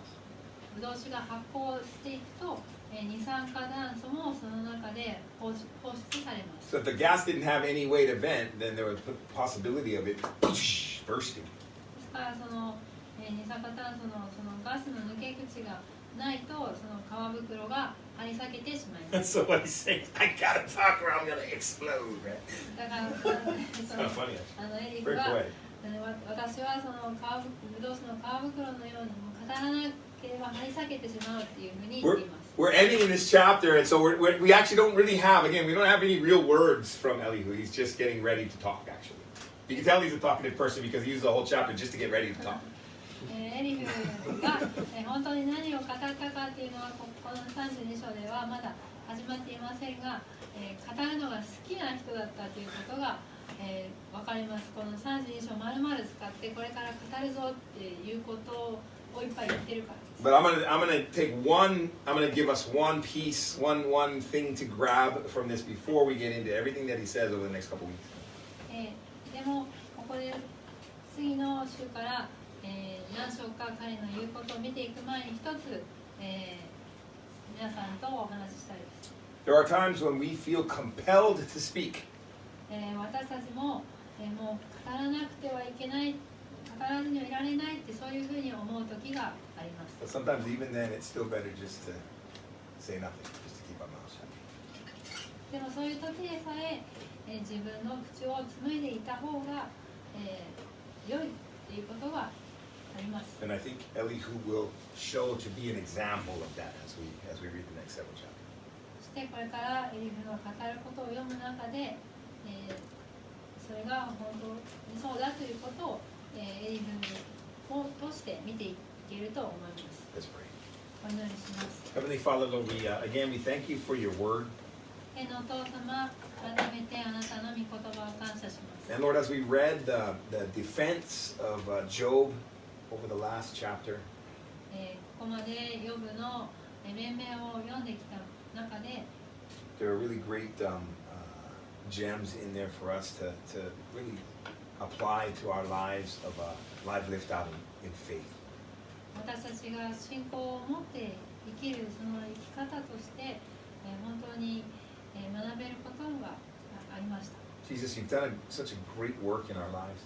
ブドウ酒が発酵していくと、二酸化炭素もその中で放出されます。So if the gas didn't have any way to vent, then there was a possibility of it bursting. ですからその、二酸化炭素のそのガスの抜け口がないとその皮袋が張り裂けてしまいます。So what he's saying, I gotta talk or I'm gonna explode, right? だからエリフ Very は quiet. 私はそのブドウ酒の皮袋のようにも語らなければ張り裂けてしまうっていうふうに言っています。We're ending in this chapter, and so we actually don't really have, again, we don't have any real words from Elihu. He's just getting ready to talk, actually. You can tell he's a talkative person because he used the whole chapter just to get ready to talk. エリフが本当に何を語ったかっていうのはこの32章ではまだ始まっていませんが、語るのが好きな人だったということが、分かります。この32章丸々使ってこれから語るぞっていうことをいっぱい言ってるからです。But I'm gonna give us one piece, one thing to grab from this before we get into everything that he says over the next couple weeks. でもここで次の週から、何章か彼の言うことを見ていく前に一つ、皆さんとお話ししたいです。There are times when we feel compelled to speak. 私たちも、もう語らなくてはいけない、語らずにはいられないってそういうふうに思う時があります。But sometimes even then it's still better just to say nothing, just to keep our mouth shut. でもそういう時でさえ自分の口を紡いでいた方が、良いっていうことがあります。And I think Elihu will show to be an example of that as we read the next several chapters. そしてこれからエリフの語ることを読む中で、それが本当にそうだということを、エリフを通して見ていけると思います。Let's pray. お祈りします。 Heavenly Father, Lord, again we thank you for your word. 天のお父様、改めてあなたの御言葉を感謝します。 And Lord, as we read the defense of Job over the last chapter, ここまでヨブの弁明を読んできた中で、 there are really great gems in there for us to really apply to our lives of a life lived out in faith. 私たちが信仰を持って生きるその生き方として、本当に学べることがありました。 Jesus, you've done such a great work in our lives.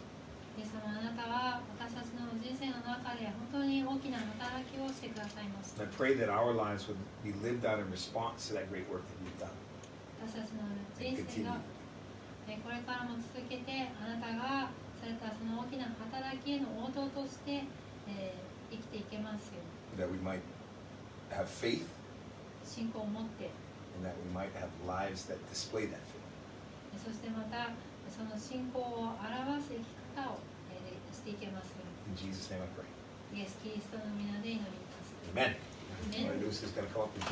イエス様、あなたは私たちの人生の中で本当に大きな働きをしてくださいました。 And I pray that our lives would be lived out in response to that great work that you've done. 私たちの人生がこれからも続けてあなたがされたその大きな働きへの応答として、生きていけますように。 That we might have faith 信仰を持って、 and that we might have lives that display that faith. そしてまたその信仰を表す生き方をしていけますよう In Jesus' name I pray. に。イエス・キリストの皆で祈ります。 Amen. Amen. Luis is going to come up and